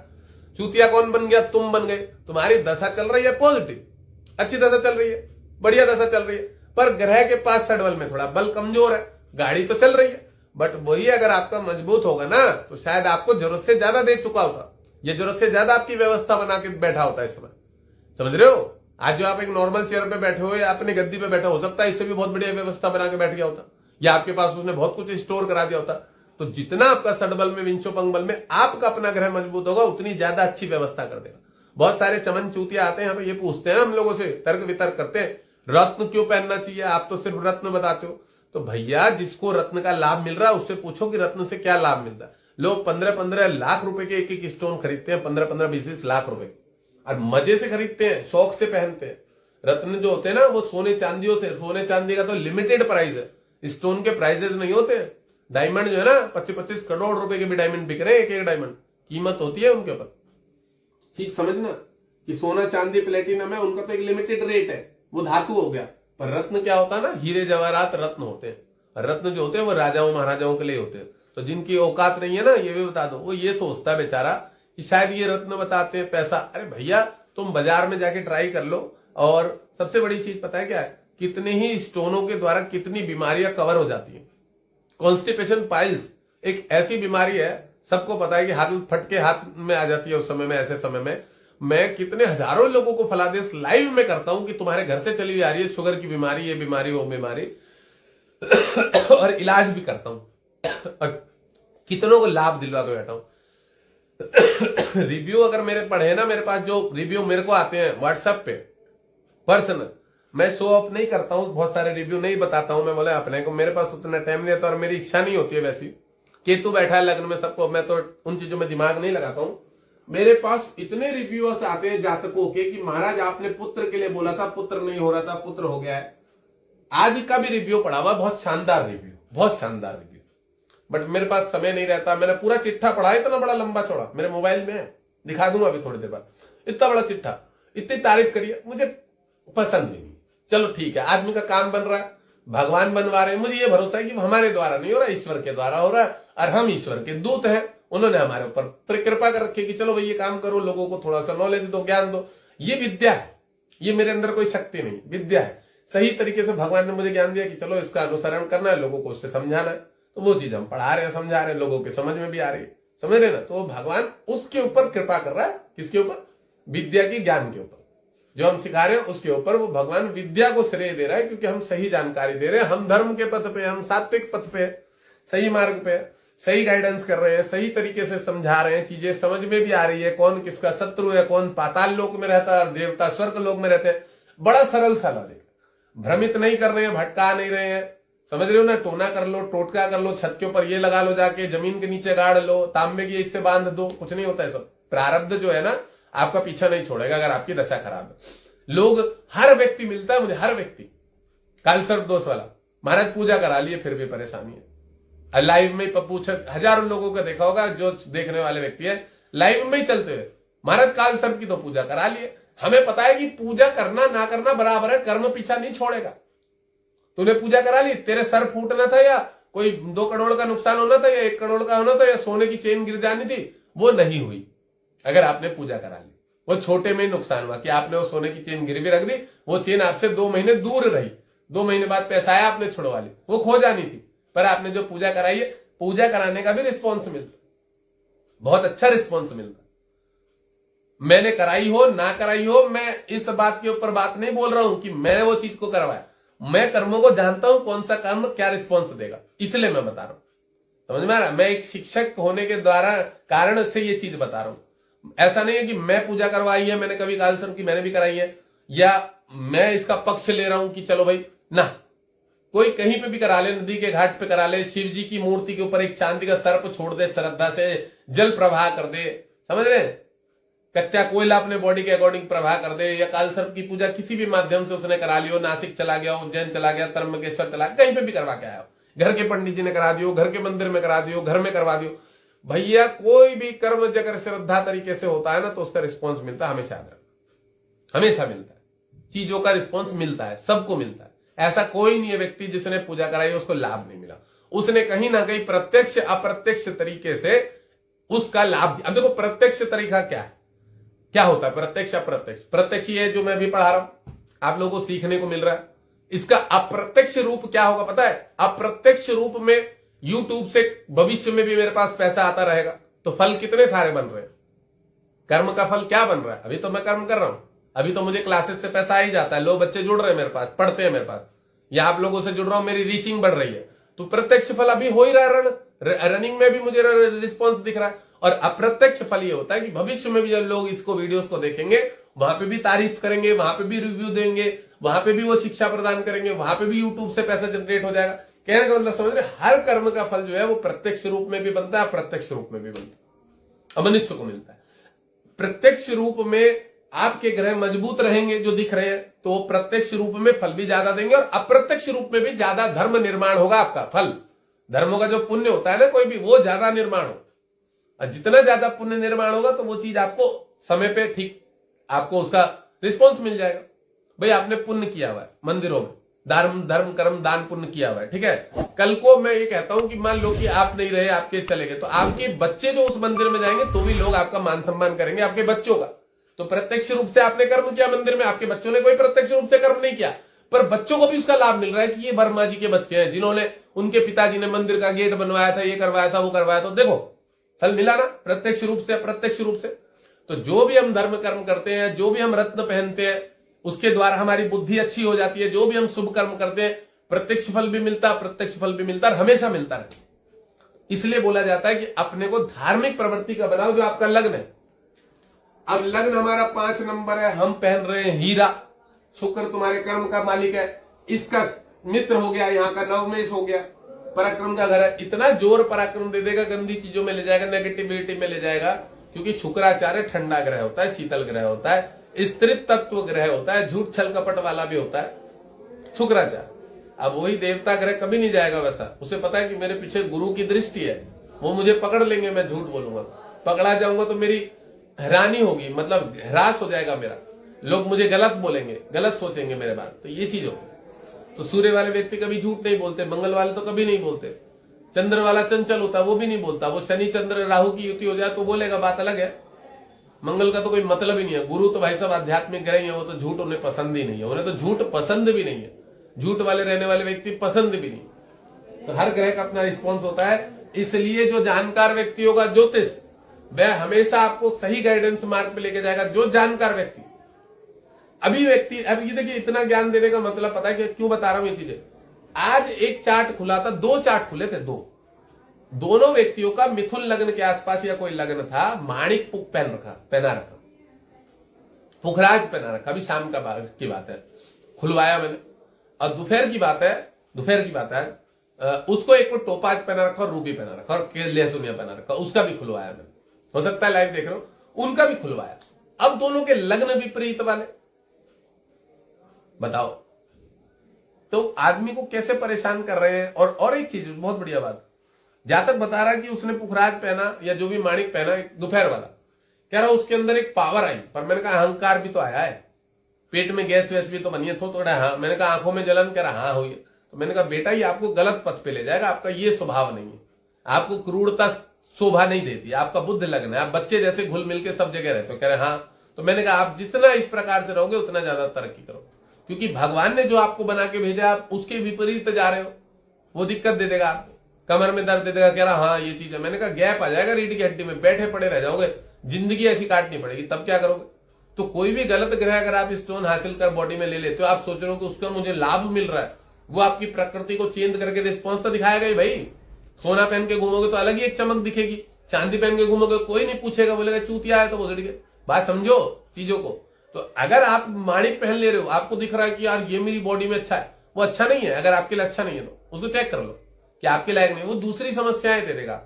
चूतिया कौन बन गया? तुम बन गए। तुम्हारी दशा चल रही है पॉजिटिव, अच्छी दशा चल रही है, बढ़िया दशा चल रही है, पर ग्रह के पास सडबल में थोड़ा बल कमजोर है। गाड़ी तो चल रही है बट वही अगर आपका मजबूत होगा ना तो शायद आपको जरूरत से ज्यादा दे चुका होता, ये जरूरत से ज्यादा आपकी व्यवस्था बना के बैठा होता है इस समय। समझ रहे हो? आज जो आप एक नॉर्मल चेयर पे बैठे हो या अपनी गद्दी पे बैठा, हो सकता है इससे भी बहुत बढ़िया व्यवस्था बना के बैठ गया होता, या आपके पास उसने बहुत कुछ स्टोर करा दिया होता। तो जितना आपका षडबल में विंशोपंग बल में आपका अपना ग्रह मजबूत होगा, उतनी ज्यादा अच्छी व्यवस्था कर देगा। बहुत सारे चमन चूतिया आते हैं, ये पूछते हैं हम लोगों से, तर्क वितर्क करते हैं, रत्न क्यों पहनना चाहिए, आप तो सिर्फ रत्न बताते हो। तो भैया जिसको रत्न का लाभ मिल रहा है उससे पूछो कि रत्न से क्या लाभ मिलता है। लोग 15-15 लाख रुपए के एक एक स्टोन खरीदते हैं, 15-15 20 लाख रुपए, और मजे से खरीदते हैं, शौक से पहनते हैं। रत्न जो होते हैं ना वो सोने चांदियों से, सोने चांदी का तो लिमिटेड प्राइस है, स्टोन के प्राइजेस नहीं होते। डायमंड जो है ना 25-25 करोड़ रुपए के भी डायमंड बिक रहे हैं, एक एक डायमंड कीमत होती है उनके ऊपर। ठीक समझना कि सोना चांदी प्लेटिनम है, उनका तो एक लिमिटेड रेट है, वो धातु हो गया। पर रत्न क्या होता है ना, हीरे जवाहरात रत्न होते हैं। रत्न जो होते हैं वो राजाओं महाराजाओं के लिए होते हैं। तो जिनकी औकात नहीं है ना, ये भी बता दो, वो ये सोचता है बेचारा कि शायद ये रत्न बताते हैं पैसा। अरे भैया तुम बाजार में जाके ट्राई कर लो। और सबसे बड़ी चीज पता है क्या है, कितने ही स्टोनों के द्वारा कितनी बीमारियां कवर हो जाती हैं। कॉन्स्टिपेशन पाइल्स एक ऐसी बीमारी है, सबको पता है कि हाथ फटके हाथ में आ जाती है उस समय में। ऐसे समय में मैं कितने हजारों लोगों को फलादेश लाइव में करता हूं कि तुम्हारे घर से चली आ रही है शुगर की बीमारी, ये बीमारी वो बीमारी, और इलाज भी करता हूं और कितनों को लाभ दिलवा के बैठा हूं। रिव्यू अगर मेरे पढ़े ना, मेरे पास जो रिव्यू मेरे को आते हैं व्हाट्सएप पे पर्सनल, मैं शो ऑफ नहीं करता हूं, बहुत सारे रिव्यू नहीं बताता हूं। मैं बोले अपने को मेरे पास उतना टाइम नहीं होता और मेरी इच्छा नहीं होती है वैसी। केतु बैठा है लग्न में सबको, मैं तो उन चीजों में दिमाग नहीं लगाता हूं। मेरे पास इतने रिव्यूअर्स आते हैं जातकों के कि महाराज आपने पुत्र के लिए बोला था, पुत्र नहीं हो रहा था, पुत्र हो गया है। आज का भी रिव्यू पढ़ा हुआ, बहुत शानदार रिव्यू, बहुत शानदार रिव्यू। बट मेरे पास समय नहीं रहता। मैंने पूरा चिट्ठा पढ़ा, इतना बड़ा लंबा चौड़ा मेरे मोबाइल में है, दिखा दूंगा अभी थोड़ी देर बाद। इतना बड़ा चिट्ठा, इतनी तारीफ करिए, मुझे पसंद नहीं। चलो ठीक है, आदमी का काम बन रहा है, भगवान बनवा रहे हैं, मुझे ये भरोसा है कि हमारे द्वारा नहीं हो रहा, ईश्वर के द्वारा हो रहा है, और हम ईश्वर के दूत हैं। उन्होंने हमारे ऊपर कृपा कर रखी कि चलो भाई ये काम करो, लोगों को थोड़ा सा नॉलेज दो, ज्ञान दो। ये विद्या है, ये मेरे अंदर कोई शक्ति नहीं, विद्या है। सही तरीके से भगवान ने मुझे ज्ञान दिया कि चलो इसका अनुसरण करना है, लोगों को उससे समझाना है, तो वो चीज हम पढ़ा रहे हैं, समझा रहे हैं, लोगों के समझ में भी आ रही है, समझ रहे ना। तो भगवान उसके ऊपर कृपा कर रहा है, किसके ऊपर, विद्या की, ज्ञान के ऊपर, जो हम सिखा रहे हैं उसके ऊपर वो भगवान विद्या को श्रेय दे रहा है, क्योंकि हम सही जानकारी दे रहे हैं, हम धर्म के पथ पे, हम सात्विक पथ पे, सही मार्ग पे, सही गाइडेंस कर रहे हैं, सही तरीके से समझा रहे हैं, चीजें समझ में भी आ रही है, कौन किसका शत्रु है, कौन पाताल लोक में रहता है और देवता स्वर्ग लोक में रहते हैं। बड़ा सरल सा लॉजिक, भ्रमित नहीं कर रहे हैं, भटका नहीं रहे हैं, समझ रहे हो ना। टोना कर लो, टोटका कर लो, छत के ऊपर ये लगा लो, जाके जमीन के नीचे गाड़ लो, तांबे की इससे बांध दो, कुछ नहीं होता है। सब प्रारब्ध जो है ना आपका पीछा नहीं छोड़ेगा अगर आपकी दशा खराब है। लोग, हर व्यक्ति मिलता है मुझे, हर व्यक्ति काल सर्प दोष वाला, महाराज पूजा करा लिए फिर भी परेशानी है। लाइव में पूछा, हजारों लोगों को देखा होगा जो देखने वाले व्यक्ति है, लाइव में ही चलते हुए, महाराज काल सर्प की तो पूजा करा लिए। हमें पता है कि पूजा करना ना करना बराबर है, कर्म पीछा नहीं छोड़ेगा। तूने पूजा करा ली, तेरे सर फूटना था या कोई 2 करोड़ का नुकसान होना था या 1 करोड़ का होना था या सोने की चेन गिर जानी थी, वो नहीं हुई अगर आपने पूजा करा ली। वो छोटे में ही नुकसान हुआ कि आपने वो सोने की चेन गिरवी रख दी, वो चेन आपसे 2 महीने दूर रही, 2 महीने बाद पैसा आया आपने छुड़वा ली, वो खो जानी थी। पर आपने जो पूजा कराई है, पूजा कराने का भी रिस्पॉन्स मिलता, बहुत अच्छा रिस्पॉन्स मिलता। मैंने कराई हो ना कराई हो, मैं इस बात के ऊपर बात नहीं बोल रहा हूं कि मैंने वो चीज को करवाया। मैं कर्मों को जानता हूं, कौन सा कर्म क्या रिस्पॉन्स देगा, इसलिए मैं बता रहा हूं। समझ में आ रहा है? मैं एक शिक्षक होने के द्वारा कारण से ये चीज बता रहा हूं। ऐसा नहीं है कि मैं पूजा करवाई है, मैंने कभी काल सर्प की मैंने भी कराई है, या मैं इसका पक्ष ले रहा हूं कि चलो भाई ना, कोई कहीं पे भी करा ले, नदी के घाट पे करा ले, शिव जी की मूर्ति के ऊपर एक चांदी का सर्प छोड़ दे, श्रद्धा से जल प्रवाह कर दे, समझ रहे, कच्चा कोयला अपने बॉडी के अकॉर्डिंग प्रवाह कर दे, या काल सर्प की पूजा किसी भी माध्यम से उसने करा ली हो, नासिक चला गया, उज्जैन चला गया, त्र्यंबकेश्वर चला, कहीं पे भी करवा के आया हो, घर के पंडित जी ने करा दियो, घर के मंदिर में करा दियो, घर में करवा दियो, भैया कोई भी कर्म अगर श्रद्धा तरीके से होता है ना तो उसका रिस्पॉन्स मिलता है, हमेशा याद रखना, हमेशा मिलता है, चीजों का रिस्पॉन्स मिलता है, सबको मिलता है। ऐसा कोई नहीं है व्यक्ति जिसने पूजा कराई उसको लाभ नहीं मिला, उसने कहीं ना कहीं प्रत्यक्ष अप्रत्यक्ष तरीके से उसका लाभ। अब देखो प्रत्यक्ष तरीका क्या है, क्या होता है प्रत्यक्ष अप्रत्यक्ष। प्रत्यक्ष ये जो मैं अभी पढ़ा रहा हूं, आप लोगों को सीखने को मिल रहा है। इसका अप्रत्यक्ष रूप क्या होगा पता है? अप्रत्यक्ष रूप में YouTube से भविष्य में भी मेरे पास पैसा आता रहेगा, तो फल कितने सारे बन रहे हैं। कर्म का फल क्या बन रहा है? अभी तो मैं कर्म कर रहा हूं, अभी तो मुझे क्लासेस से पैसा आ ही जाता है, लोग बच्चे जुड़ रहे हैं मेरे पास, पढ़ते हैं मेरे पास, या आप लोगों से जुड़ रहा हूं, मेरी रीचिंग बढ़ रही है, तो प्रत्यक्ष फल अभी हो ही रहा है, रनिंग में भी मुझे रिस्पॉन्स दिख रहा है। और अप्रत्यक्ष फल ये होता है कि भविष्य में भी जब लोग इसको वीडियोस को देखेंगे, वहां पे भी तारीफ करेंगे, वहां पे भी रिव्यू देंगे, वहां पे भी वो शिक्षा प्रदान करेंगे, वहां पे भी यूट्यूब से पैसा जनरेट हो जाएगा। कहने का मतलब समझ रहे, हर कर्म का फल जो है वो प्रत्यक्ष रूप में भी बनता है, अप्रत्यक्ष रूप में भी बनता है, मनुष्य को मिलता है। प्रत्यक्ष रूप में आपके ग्रह मजबूत रहेंगे जो दिख रहे हैं, तो वो प्रत्यक्ष रूप में फल भी ज्यादा देंगे, और अप्रत्यक्ष रूप में भी ज्यादा धर्म निर्माण होगा। आपका फल धर्मों का जो पुण्य होता है ना, कोई भी, वो ज्यादा निर्माण हो, और जितना ज्यादा पुण्य निर्माण होगा तो वो चीज आपको समय पे ठीक आपको उसका रिस्पॉन्स मिल जाएगा। भाई आपने पुण्य किया हुआ है, मंदिरों में धर्म कर्म दान पुण्य किया हुआ है, ठीक है। कल को मैं ये कहता हूं कि मान लो कि आप नहीं रहे, आपके चले गए, तो आपके बच्चे जो उस मंदिर में जाएंगे तो भी लोग आपका मान सम्मान करेंगे, आपके बच्चों का। तो प्रत्यक्ष रूप से आपने कर्म किया मंदिर में, आपके बच्चों ने कोई प्रत्यक्ष रूप से कर्म नहीं किया, पर बच्चों को भी उसका लाभ मिल रहा है कि ये वर्मा जी के बच्चे हैं, जिन्होंने उनके पिताजी ने मंदिर का गेट बनवाया था, ये करवाया था, वो करवाया था। देखो फल मिला ना, प्रत्यक्ष रूप से अप्रत्यक्ष रूप से। तो जो भी हम धर्म कर्म करते हैं, जो भी हम रत्न पहनते हैं, उसके द्वारा हमारी बुद्धि अच्छी हो जाती है। जो भी हम शुभ कर्म करते हैं, प्रत्यक्ष फल भी मिलता है, प्रत्यक्ष फल भी मिलता है, हमेशा मिलता है। इसलिए बोला जाता है कि अपने को धार्मिक प्रवृत्ति का बनाओ जो आपका लग्न है। अब लग्न हमारा 5 नंबर है, हम पहन रहे हैं हीरा, शुक्र तुम्हारे कर्म का मालिक है, इसका मित्र हो गया, यहाँ का नवमेश हो गया, पराक्रम का घर है। इतना जोर पराक्रम दे देगा, गंदी चीजों में ले जाएगा, नेगेटिविटी में ले जाएगा, क्योंकि शुक्राचार्य ठंडा ग्रह होता है, शीतल ग्रह होता है, स्त्रीत्व तत्व ग्रह होता है, झूठ छल कपट वाला भी होता है शुक्राचार्य। अब वही देवता ग्रह कभी नहीं जाएगा वैसा, उसे पता है कि मेरे पीछे गुरु की दृष्टि है, वो मुझे पकड़ लेंगे, मैं झूठ बोलूंगा, पकड़ा जाऊंगा तो मेरी हैरानी होगी, मतलब ह्रास हो जाएगा मेरा, लोग मुझे गलत बोलेंगे, गलत सोचेंगे मेरे बात। तो ये चीज होगी। तो सूर्य वाले व्यक्ति कभी झूठ नहीं बोलते, मंगल वाले तो कभी नहीं बोलते, चंद्र वाला चंचल होता है वो भी नहीं बोलता, वो शनि चंद्र राहु की युति हो जाए तो बोलेगा, बात अलग है। मंगल का तो कोई मतलब ही नहीं है। गुरु तो भाई साहब आध्यात्मिक ग्रह ही है, वो तो झूठ उन्हें पसंद ही नहीं है, उन्हें तो झूठ पसंद भी नहीं है, झूठ वाले रहने वाले व्यक्ति पसंद भी नहीं। तो हर ग्रह का अपना रिस्पॉन्स होता है। इसलिए जो जानकार व्यक्ति होगा ज्योतिष, वह हमेशा आपको सही गाइडेंस मार्ग पे लेके जाएगा। जो जानकार व्यक्ति अब ये देखिए, इतना ज्ञान देने का मतलब पता है कि क्यों बता रहा हूं ये चीजें। आज एक चार्ट खुला था, 2 चार्ट खुले थे, दोनों व्यक्तियों का मिथुन लग्न के आसपास या कोई लग्न था, माणिक पुख पहना रखा, पुखराज पहना रखा। अभी शाम की बात है, खुलवाया मैंने। और दोपहर की बात है, उसको एक को टोपाज पहना रखा और रूबी पहना रखा और लहसुनिया पहना रखा, उसका भी खुलवाया मैंने। हो सकता है लाइव देख रहे हो, उनका भी खुलवाया। अब दोनों के लग्न विपरीत वाले, बताओ तो आदमी को कैसे परेशान कर रहे हैं। और एक चीज बहुत बढ़िया बात, जातक बता रहा कि उसने पुखराज पहना या जो भी माणिक पहना, दोपहर वाला कह रहा उसके अंदर एक पावर आई, पर मैंने कहा अहंकार भी तो आया है, पेट में गैस वैस भी तो बनी है थोड़ा। हाँ, मैंने कहा आंखों में जलन, कह रहा हाँ हुई है। तो मैंने कहा बेटा ये आपको गलत पथ पे ले जाएगा, आपका ये स्वभाव नहीं है, आपको क्रूरता शोभा नहीं देती, आपका बुद्ध लगना है, आप बच्चे जैसे घुल मिल के सब जगह रहते हो। कह रहे हाँ। तो मैंने कहा आप जितना इस प्रकार से रहोगे उतना ज्यादा तरक्की करो, क्योंकि भगवान ने जो आपको बना के भेजा आप उसके विपरीत जा रहे हो, वो दिक्कत दे देगा आपको, कमर में दर्द दे देगा। कह रहा हाँ ये चीज है। मैंने कहा गैप आ जाएगा रीढ़ की हड्डी में, बैठे पड़े रह जाओगे, जिंदगी ऐसी काटनी पड़ेगी, तब क्या करोगे। तो कोई भी गलत ग्रह अगर आप स्टोन हासिल कर बॉडी में ले लेते हो, आप सोच रहे हो कि उसका मुझे लाभ मिल रहा है, वो आपकी प्रकृति को चेंज करके रिस्पॉन्स तो दिखाएगा ही भाई। सोना पहन के घूमोगे तो अलग ही एक चमक दिखेगी, चांदी पहन के घूमोगे कोई नहीं पूछेगा, बोलेगा चूतिया है तो वो गए। बात समझो चीजों को। तो अगर आप माणिक पहन ले रहे हो, आपको दिख रहा है कि यार ये मेरी बॉडी में अच्छा है, वो अच्छा नहीं है। अगर आपके लिए अच्छा नहीं है तो उसको चेक कर लो कि आपके लायक नहीं। वो दूसरी समस्याएं दे देगा,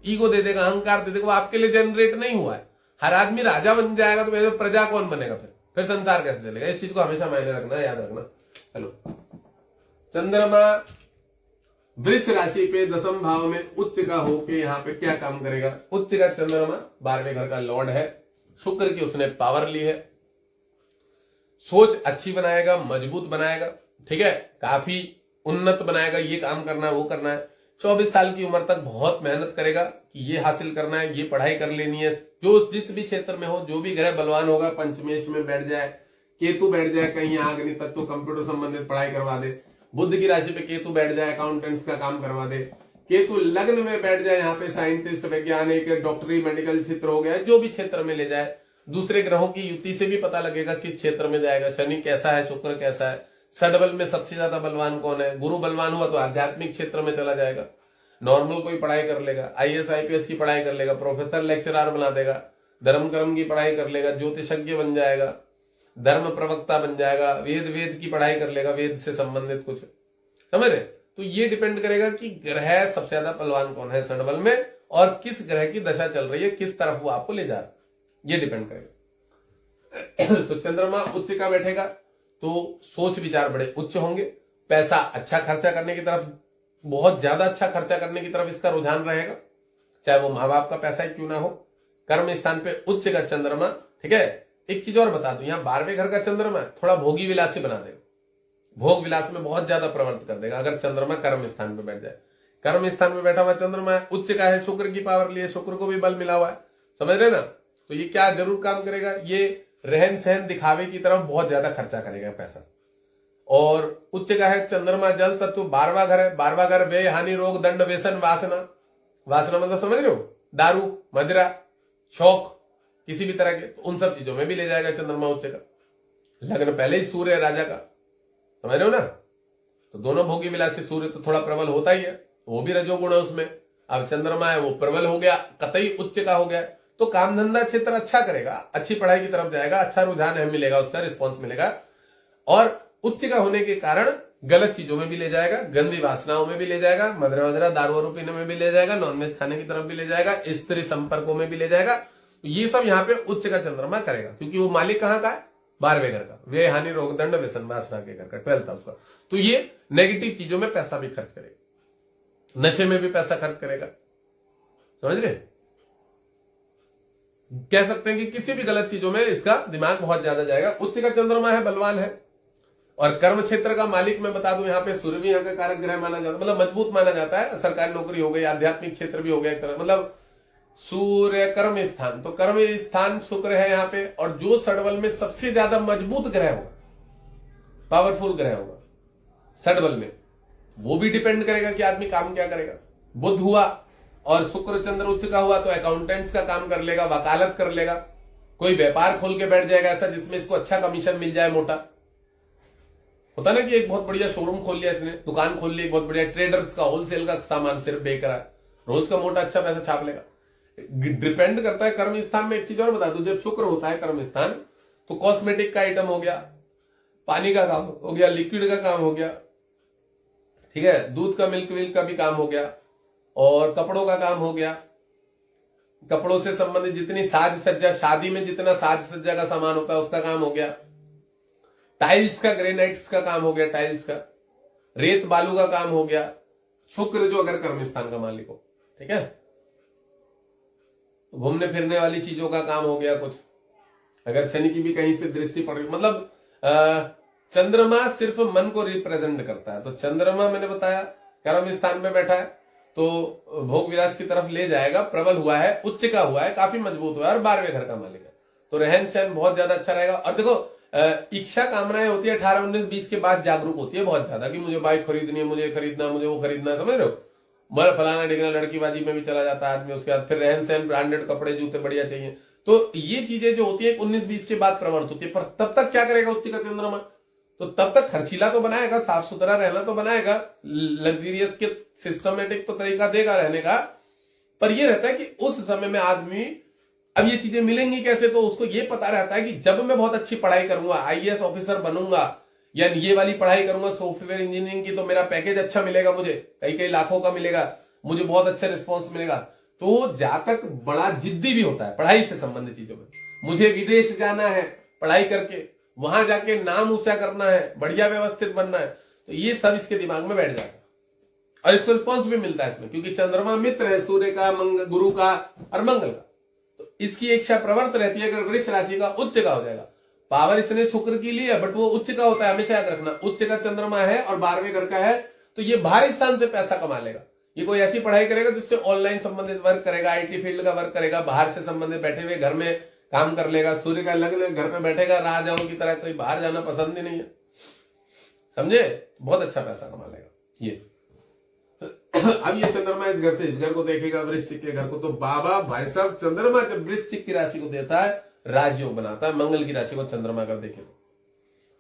ईगो दे देगा, अहंकार दे देगा, वो आपके लिए जनरेट नहीं हुआ है। हर आदमी राजा बन जाएगा तो प्रजा कौन बनेगा, फिर संसार कैसे चलेगा। इस चीज को हमेशा मायने रखना, याद रखना। हेलो, चंद्रमा वृष राशि पे 10वें भाव में उच्च का होके यहाँ पे क्या काम करेगा। उच्च का चंद्रमा 12वें घर का लॉर्ड है, शुक्र की उसने पावर ली है, सोच अच्छी बनाएगा, मजबूत बनाएगा, ठीक है, काफी उन्नत बनाएगा। ये काम करना है, वो करना है। 24 साल की उम्र तक बहुत मेहनत करेगा कि ये हासिल करना है, ये पढ़ाई कर लेनी है। जो जिस भी क्षेत्र में हो, जो भी ग्रह बलवान होगा, पंचमेश में बैठ जाए, केतु बैठ जाए कहीं अग्नि तत्व, कंप्यूटर संबंधित पढ़ाई करवा दे। बुध की राशि पे केतु बैठ जाए, अकाउंटेंट्स का काम करवा दे। केतु लग्न में बैठ जाए, यहाँ पे साइंटिस्ट, वैज्ञानिक, डॉक्टरी, मेडिकल क्षेत्र हो गया, जो भी क्षेत्र में ले जाए। दूसरे ग्रहों की युति से भी पता लगेगा किस क्षेत्र में जाएगा, शनि कैसा है, शुक्र कैसा है, षडबल में सबसे ज्यादा बलवान कौन है? गुरु बलवान हुआ तो आध्यात्मिक क्षेत्र में चला जाएगा, नॉर्मल कोई पढ़ाई कर लेगा, आईएएस आईपीएस की पढ़ाई कर लेगा, प्रोफेसर लेक्चरर बना देगा, धर्म कर्म की पढ़ाई कर लेगा, ज्योतिषज्ञ बन जाएगा, धर्म प्रवक्ता बन जाएगा, वेद की पढ़ाई कर लेगा, वेद से संबंधित कुछ, समझ रहे? तो ये डिपेंड करेगा कि ग्रह सबसे ज्यादा बलवान कौन है षडबल में, और किस ग्रह की दशा चल रही है, किस तरफ वो आपको ले जा रहा है, ये डिपेंड करेगा। तो चंद्रमा उच्च का बैठेगा तो सोच विचार बड़े उच्च होंगे, पैसा अच्छा खर्चा करने की तरफ, बहुत ज्यादा अच्छा खर्चा करने की तरफ इसका रुझान रहेगा, चाहे वो माँ बाप का पैसा ही क्यों ना हो। कर्म स्थान पे उच्च का चंद्रमा, ठीक है। एक चीज और बता दूं, यहाँ 12वें घर का चंद्रमा थोड़ा भोगी विलासी बना देगा, भोग विलास में बहुत ज्यादा प्रवृत्त कर देगा अगर चंद्रमा कर्म स्थान पे बैठ जाए। कर्म स्थान पे बैठा हुआ चंद्रमा है, उच्च का है, शुक्र की पावर लिए, शुक्र को भी बल मिला हुआ है, समझ रहे ना? तो ये क्या जरूर काम करेगा, ये रहन सहन दिखावे की तरफ बहुत ज्यादा खर्चा करेगा पैसा। और उच्च का है चंद्रमा जल तत्व, 12वां घर है, 12वां घर व्यय हानि रोग दंड व्यसन वासना, वासना मतलब समझ रहे हो, दारू मदिरा शौक किसी भी तरह के, तो उन सब चीजों में भी ले जाएगा चंद्रमा उच्च का। लग्न पहले ही सूर्य है राजा का, समझ रहे हो ना? तो दोनों भोगी विलासी, सूर्य तो थोड़ा प्रबल होता ही है, वो भी रजोगुण है उसमें, अब चंद्रमा है वो प्रबल हो गया, कतई उच्च का हो गया, तो काम धंधा क्षेत्र अच्छा करेगा, अच्छी पढ़ाई की तरफ जाएगा, अच्छा रुझान है मिलेगा, उसका रिस्पॉन्स मिलेगा। और उच्च का होने के कारण गलत चीजों में भी ले जाएगा, गंदी वासनाओं में भी ले जाएगा, मदरा वदरा दारू वारू पीने में भी ले जाएगा, नॉनवेज खाने की तरफ भी ले जाएगा, स्त्री संपर्कों में भी ले जाएगा। तो ये सब यहाँ पे उच्च का चंद्रमा करेगा, क्योंकि वो मालिक कहाँ का है? 12वें घर का, व्यय हानि रोग दंड व्यसन वासना के घर का, 12th हाउस का। तो ये नेगेटिव चीजों में पैसा भी खर्च करेगा, नशे में भी पैसा खर्च करेगा, समझ रहे? कह सकते हैं कि किसी भी गलत चीजों में इसका दिमाग बहुत ज्यादा जाएगा। उच्च का चंद्रमा है, बलवान है, और कर्म क्षेत्र का मालिक मैं बता दूं यहाँ पे सूर्य भी यहाँ का कारक ग्रह माना जाता है, मतलब मजबूत माना जाता है। सरकारी नौकरी हो गई, आध्यात्मिक क्षेत्र भी हो गया एक तरह, मतलब सूर्य कर्म स्थान, तो कर्म स्थान शुक्र है यहाँ पे। और जो षडबल में सबसे ज्यादा मजबूत ग्रह होगा, पावरफुल ग्रह होगा षडबल में, वो भी डिपेंड करेगा कि आदमी काम क्या करेगा। बुध हुआ और शुक्र चंद्र उच्च का हुआ तो अकाउंटेंट्स का काम कर लेगा, वकालत कर लेगा, कोई व्यापार खोल के बैठ जाएगा ऐसा जिसमें इसको अच्छा कमीशन मिल जाए, मोटा होता ना कि एक बहुत बढ़िया शोरूम खोल लिया इसने, दुकान खोल ली, बहुत बढ़िया ट्रेडर्स का होलसेल का सामान सिर्फ बेच रहा है, रोज का मोटा अच्छा पैसा छाप लेगा। डिपेंड करता है कर्म स्थान में। एक चीज और बता दूं, जब शुक्र होता है कर्म स्थान तो कॉस्मेटिक का आइटम हो गया, पानी का काम हो गया, लिक्विड का काम हो गया, ठीक है, दूध का मिल्क विल्क का भी काम हो गया, और कपड़ों का काम हो गया, कपड़ों से संबंधित जितनी साज सज्जा, शादी में जितना साज सज्जा का सामान होता है उसका काम हो गया, टाइल्स का, ग्रेनाइट्स का काम हो गया, टाइल्स का, रेत बालू का काम हो गया, शुक्र जो अगर कर्म स्थान का मालिक हो, ठीक है। घूमने फिरने वाली चीजों का काम हो गया कुछ, अगर शनि की भी कहीं से दृष्टि पड़ रही, मतलब चंद्रमा सिर्फ मन को रिप्रेजेंट करता है। तो चंद्रमा मैंने बताया कर्म स्थान में बैठा है तो भोग विलास की तरफ ले जाएगा, प्रबल हुआ है, उच्च का हुआ है, काफी मजबूत हुआ है, और 12वें घर का मालिक है, तो रहन सहन बहुत ज्यादा अच्छा रहेगा। और देखो इच्छा कामनाएं होती है 18, 19, 20 के बाद जागरूक होती है बहुत ज्यादा, कि मुझे बाइक खरीदनी है, मुझे खरीदना, मुझे वो खरीदना, समझ रहे हो, मर फलाना डिगना लड़कीबाजी में भी चला जाता है आदमी। उसके बाद फिर रहन सहन, ब्रांडेड कपड़े जूते बढ़िया चाहिए, तो ये चीजें जो होती है 19-20 के बाद प्रवृत्त होती है। पर तब तक क्या करेगा उच्च का चंद्रमा, तो तब तक खर्चीला तो बनाएगा, साफ सुथरा रहना तो बनाएगा, लग्जरियस के सिस्टमेटिक तो तरीका देगा रहने का। पर यह रहता है कि उस समय में आदमी, अब ये चीजें मिलेंगी कैसे, तो उसको ये पता रहता है कि जब मैं बहुत अच्छी पढ़ाई करूंगा, आईएएस ऑफिसर बनूंगा, या ये वाली पढ़ाई करूंगा सॉफ्टवेयर इंजीनियरिंग की, तो मेरा पैकेज अच्छा मिलेगा, मुझे कई कई लाखों का मिलेगा, मुझे बहुत अच्छा रिस्पॉन्स मिलेगा। तो जातक बड़ा जिद्दी भी होता है पढ़ाई से संबंधित चीजों में, मुझे विदेश जाना है पढ़ाई करके, वहां जाके नाम ऊंचा करना है, बढ़िया व्यवस्थित बनना है, तो ये सब इसके दिमाग में बैठ जाता है, और इसको रिस्पॉन्स भी मिलता है इसमें, क्योंकि चंद्रमा मित्र है सूर्य का, गुरु का और मंगल का, तो इसकी इच्छा प्रवृत्त रहती है। अगर वृष राशि का उच्च का हो जाएगा, पावर इसने शुक्र की ली है, बट वो उच्च का होता है, हमेशा याद रखना, उच्च का चंद्रमा है और 12वें घर का है, तो ये बाहरी स्थान से पैसा कमा लेगा। ये कोई ऐसी पढ़ाई करेगा जिससे ऑनलाइन संबंधित वर्क करेगा, आईटी फील्ड का वर्क करेगा, बाहर से संबंधित बैठे हुए घर में काम कर लेगा, सूर्य का लगन घर पे बैठेगा, राजाओं की तरह, कोई बाहर जाना पसंद ही नहीं है, समझे, बहुत अच्छा पैसा कमा लेगा ये। अब ये चंद्रमा इस घर से इस घर को देखेगा, वृश्चिक के घर को, तो बाबा भाई साहब चंद्रमा जब वृश्चिक की राशि को देता है राजयोग बनाता है, मंगल की राशि को चंद्रमा अगर देखे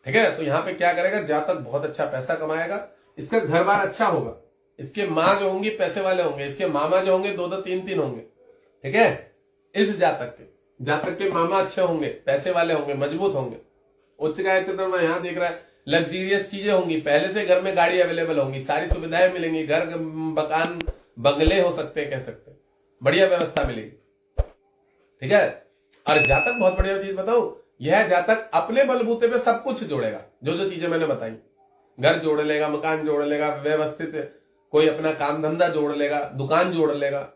ठीक है। तो यहाँ पे क्या करेगा, जातक बहुत अच्छा पैसा कमाएगा, इसका घर बार अच्छा होगा, इसके माँ जो होंगी पैसे वाले होंगे, इसके मामा जो होंगे 2-2 3-3 होंगे। ठीक है। इस जातक के मामा अच्छे होंगे, पैसे वाले होंगे, मजबूत होंगे। उच्च का चंद्रमा यहाँ देख रहा है, लग्जीरियस चीजें होंगी, पहले से घर में गाड़ी अवेलेबल होंगी, सारी सुविधाएं मिलेंगी, घर मकान बंगले हो सकते हैं, कह सकते हैं, बढ़िया व्यवस्था मिलेगी। ठीक है। और जातक बहुत बढ़िया चीज बताऊं, यह जातक अपने बलबूते पे सब कुछ जोड़ेगा, जो जो चीजें मैंने बताई, घर जोड़ लेगा, मकान जोड़ लेगा, व्यवस्थित कोई अपना काम धंधा जोड़ लेगा, दुकान जोड़ लेगा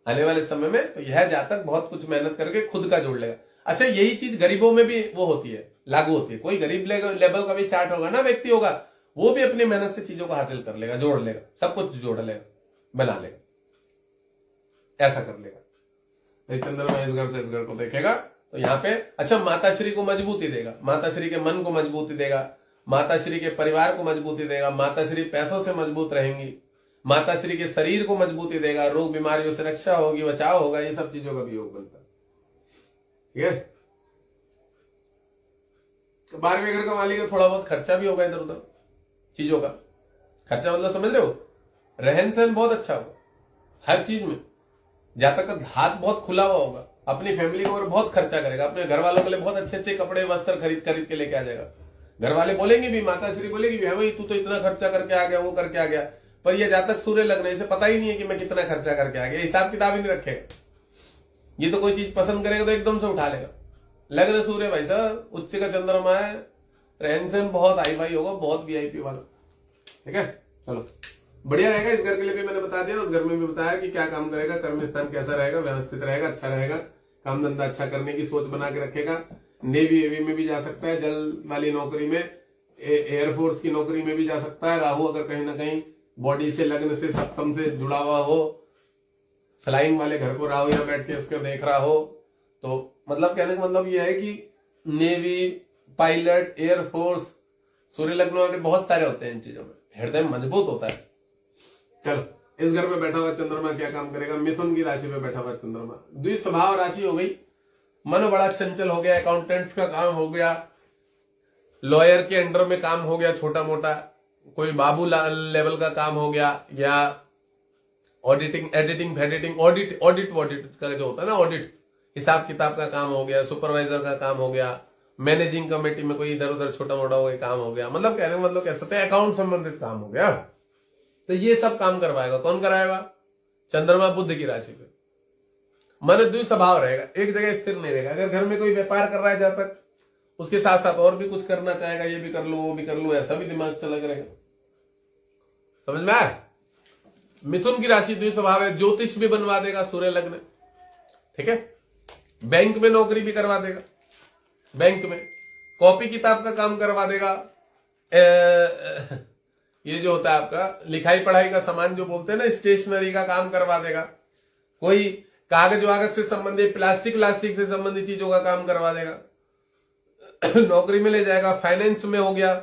आने वाले समय में। तो यह जातक बहुत कुछ मेहनत करके खुद का जोड़ लेगा। अच्छा, यही चीज गरीबों में भी वो होती है, लागू होती है। कोई गरीब लेवल का भी चार्ट होगा ना, व्यक्ति होगा, वो भी अपनी मेहनत से चीजों को हासिल कर लेगा, जोड़ लेगा, सब कुछ जोड़ लेगा, बना लेगा, ऐसा कर लेगा। चंद्रमा इस घर से इस घर को देखेगा तो यहाँ पे अच्छा माताश्री को मजबूती देगा, माताश्री के मन को मजबूती देगा, माताश्री के परिवार को मजबूती देगा, माताश्री पैसों से मजबूत रहेंगी, माताश्री के शरीर को मजबूती देगा, रोग बीमारियों से रक्षा होगी, बचाव होगा, ये सब चीजों का भी योग बनता है। ठीक है। तो 12वें घर का मालिक है, थोड़ा बहुत खर्चा भी होगा इधर उधर चीजों का। खर्चा मतलब समझ रहे हो, रहन सहन बहुत अच्छा होगा हर चीज में। जातक का हाथ बहुत खुला हुआ होगा, अपनी फैमिली को बहुत खर्चा करेगा, अपने घर वालों के लिए बहुत अच्छे अच्छे कपड़े वस्त्र खरीद खरीद के लेके आ जाएगा। घर वाले बोलेंगे भी, माताश्री बोलेगी भी, हाँ भाई तू तो इतना खर्चा करके आ गया, वो करके आ गया। पर ये जातक सूर्य लग्न, इसे पता ही नहीं है कि मैं कितना खर्चा करके आ गया, हिसाब किताब ही नहीं रखेगा। ये तो कोई चीज पसंद करेगा तो एकदम से उठा लेगा। लग्न सूर्य भाई साहब, उच्च का चंद्रमा है, रहन सहन बहुत हाई फाई होगा, बहुत वीआईपी वाला। ठीक है, चलो बढ़िया रहेगा। इस घर के लिए भी मैंने बता दिया, उस घर में भी बताया कि क्या काम करेगा, कर्म स्थान कैसा रहेगा, व्यवस्थित रहेगा, अच्छा रहेगा, काम धंधा अच्छा करने की सोच बना के रखेगा। नेवी एवी में भी जा सकता है, जल वाली नौकरी में, एयरफोर्स की नौकरी में भी जा सकता है। राहु अगर कहीं ना कहीं बॉडी से लग्न से सप्तम से जुड़ा हुआ हो, फ्लाइंग वाले घर को राहु यहाँ बैठ के उसको देख रहा हो, तो मतलब कहने का मतलब यह है कि नेवी, पायलट, एयरफोर्स, सूर्य लग्न वाले बहुत सारे होते हैं इन चीजों में, हृदय मजबूत होता है। चलो, इस घर में बैठा हुआ चंद्रमा क्या काम करेगा, मिथुन की राशि में बैठा हुआ चंद्रमा, द्विस्वभाव राशि हो गई, मन बड़ा चंचल हो गया, अकाउंटेंट का काम हो गया, लॉयर के अंडर में काम हो गया, छोटा मोटा कोई बाबू लेवल का काम हो गया, या ऑडिटिंग एडिटिंग फेडिटिंग ऑडिट का जो होता है ना, ऑडिट हिसाब किताब का काम हो गया, सुपरवाइजर का काम हो गया, मैनेजिंग कमेटी में कोई इधर उधर छोटा मोटा कोई काम हो गया, मतलब कहने मतलब कह सकते हैं अकाउंट संबंधित काम हो गया। तो ये सब काम करवाएगा, कौन कराएगा, चंद्रमा बुध की राशि पे। मन द्विस्वभाव रहेगा, एक जगह स्थिर नहीं रहेगा। अगर घर में कोई व्यापार कर रहा है जब तक, उसके साथ साथ और भी कुछ करना चाहेगा, ये भी कर लूं वो भी कर लूं, ऐसा भी दिमाग चला करेगा। समझ में आया। मिथुन की राशि द्विस्वभाव है, ज्योतिष भी बनवा देगा सूर्य लग्न। ठीक है, बैंक में नौकरी भी करवा देगा, बैंक में कॉपी किताब का काम करवा देगा, ये जो होता है आपका लिखाई पढ़ाई का सामान जो बोलते हैं ना, स्टेशनरी का काम करवा देगा, कोई कागज वागज से संबंधित, प्लास्टिक से संबंधित चीजों का काम करवा देगा, नौकरी में ले जाएगा। फाइनेंस में हो गया,